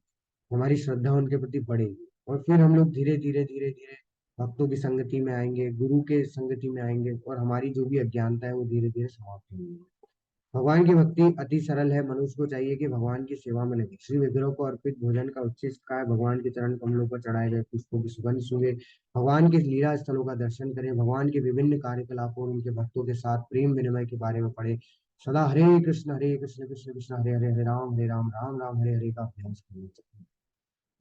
हमारी श्रद्धा उनके प्रति बढ़ेगी। और फिर हम लोग धीरे धीरे धीरे धीरे भक्तों की संगति में आएंगे, गुरु के संगति में आएंगे, और हमारी जो भी अज्ञानता है वो धीरे धीरे समाप्त होगी। भगवान की भक्ति अति सरल है। मनुष्य को चाहिए कि भगवान की सेवा में लगे, श्री विग्रह को अर्पित भोजन का उच्छिष्ट खाए, भगवान के चरण कमलों पर चढ़ाए गए पुष्पों की सुगंध सूंघे, भगवान के लीला स्थलों का दर्शन करें, भगवान के विभिन्न कार्यकलापों और उनके भक्तों के साथ प्रेम विनिमय के बारे में पढ़े, सदा हरे कृष्ण कृष्ण कृष्ण हरे हरे, हरे राम राम राम हरे हरे का अभ्यास करना चाहिए।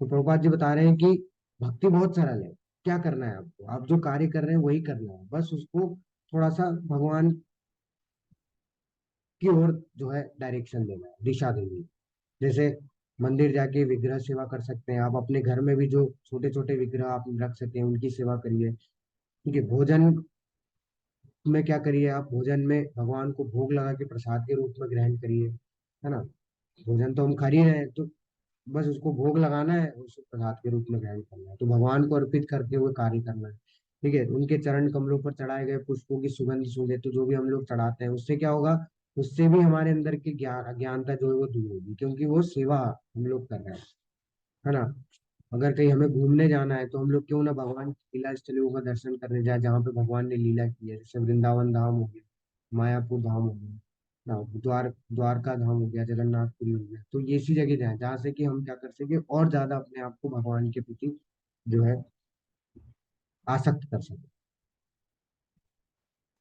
तो प्रभुपाद जी बता रहे हैं कि भक्ति बहुत सरल है। क्या करना है आपको, आप जो कार्य कर रहे हैं वही करना है, बस उसको थोड़ा सा भगवान की ओर जो है डायरेक्शन देना है, दिशा देनी है। जैसे मंदिर जाके विग्रह सेवा कर सकते हैं, आप अपने घर में भी जो छोटे छोटे विग्रह आप रख सकते हैं उनकी सेवा करिए। ठीक है, भोजन में क्या करिए, आप भोजन में भगवान को भोग लगा के प्रसाद के रूप में ग्रहण करिए, है ना। भोजन तो हम खा ही रहे हैं, तो बस उसको भोग लगाना है, उसको प्रसाद के रूप में ग्रहण करना है, तो भगवान को अर्पित करके हुए कार्य करना है। ठीक है, उनके चरण कमलों पर चढ़ाए गए पुष्पों की सुगंध सूंघे, तो जो भी हम लोग चढ़ाते हैं उससे क्या होगा, उससे भी हमारे अंदर की ज्ञान अज्ञानता जो है वो दूर होगी, क्योंकि वो सेवा हम लोग कर रहे हैं, है ना। अगर कहीं हमें घूमने जाना है तो हम लोग क्यों ना भगवान की लीला स्थलों का दर्शन करने जाए, जहाँ पे भगवान ने लीला की है। जैसे वृंदावन धाम हो गया, मायापुर धाम हो गया ना, द्वारका धाम हो गया, जगन्नाथपुरी हो गया, तो ये सी जगह जाए जहाँ से कि हम क्या कर सके और ज्यादा अपने आप को भगवान के प्रति जो है आसक्त कर सके।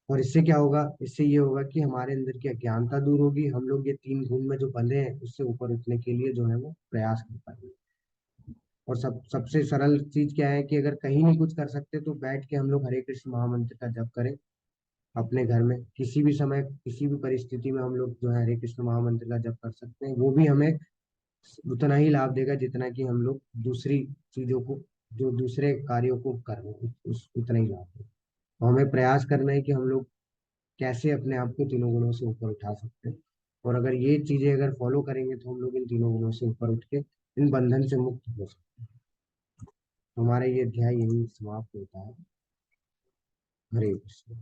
और इससे क्या होगा, इससे ये होगा कि हमारे अंदर की अज्ञानता दूर होगी, हम लोग ये 3 गुण में जो बंधे हैं उससे ऊपर उठने के लिए जो है वो प्रयास कर पाएंगे। और सबसे सरल चीज क्या है कि अगर कहीं नहीं कुछ कर सकते तो बैठ के हम लोग हरे कृष्ण महामंत्र का जप करें अपने घर में, किसी भी समय किसी भी परिस्थिति में हम लोग जो है हरे कृष्ण महामंत्र का जप कर सकते हैं। वो भी हमें उतना ही लाभ देगा जितना कि हम लोग दूसरी चीजों को, जो दूसरे कार्यों को कर रहे हैं उतना ही लाभ देगा। तो हमें प्रयास करना है कि हम लोग कैसे अपने आप को तीनों गुणों से ऊपर उठा सकते हैं। और अगर ये चीजें अगर फॉलो करेंगे तो हम लोग इन तीनों गुणों से ऊपर उठ के इन बंधन से मुक्त हो सकते हैं। हमारा ये अध्याय यही समाप्त होता है। हरे कृष्ण।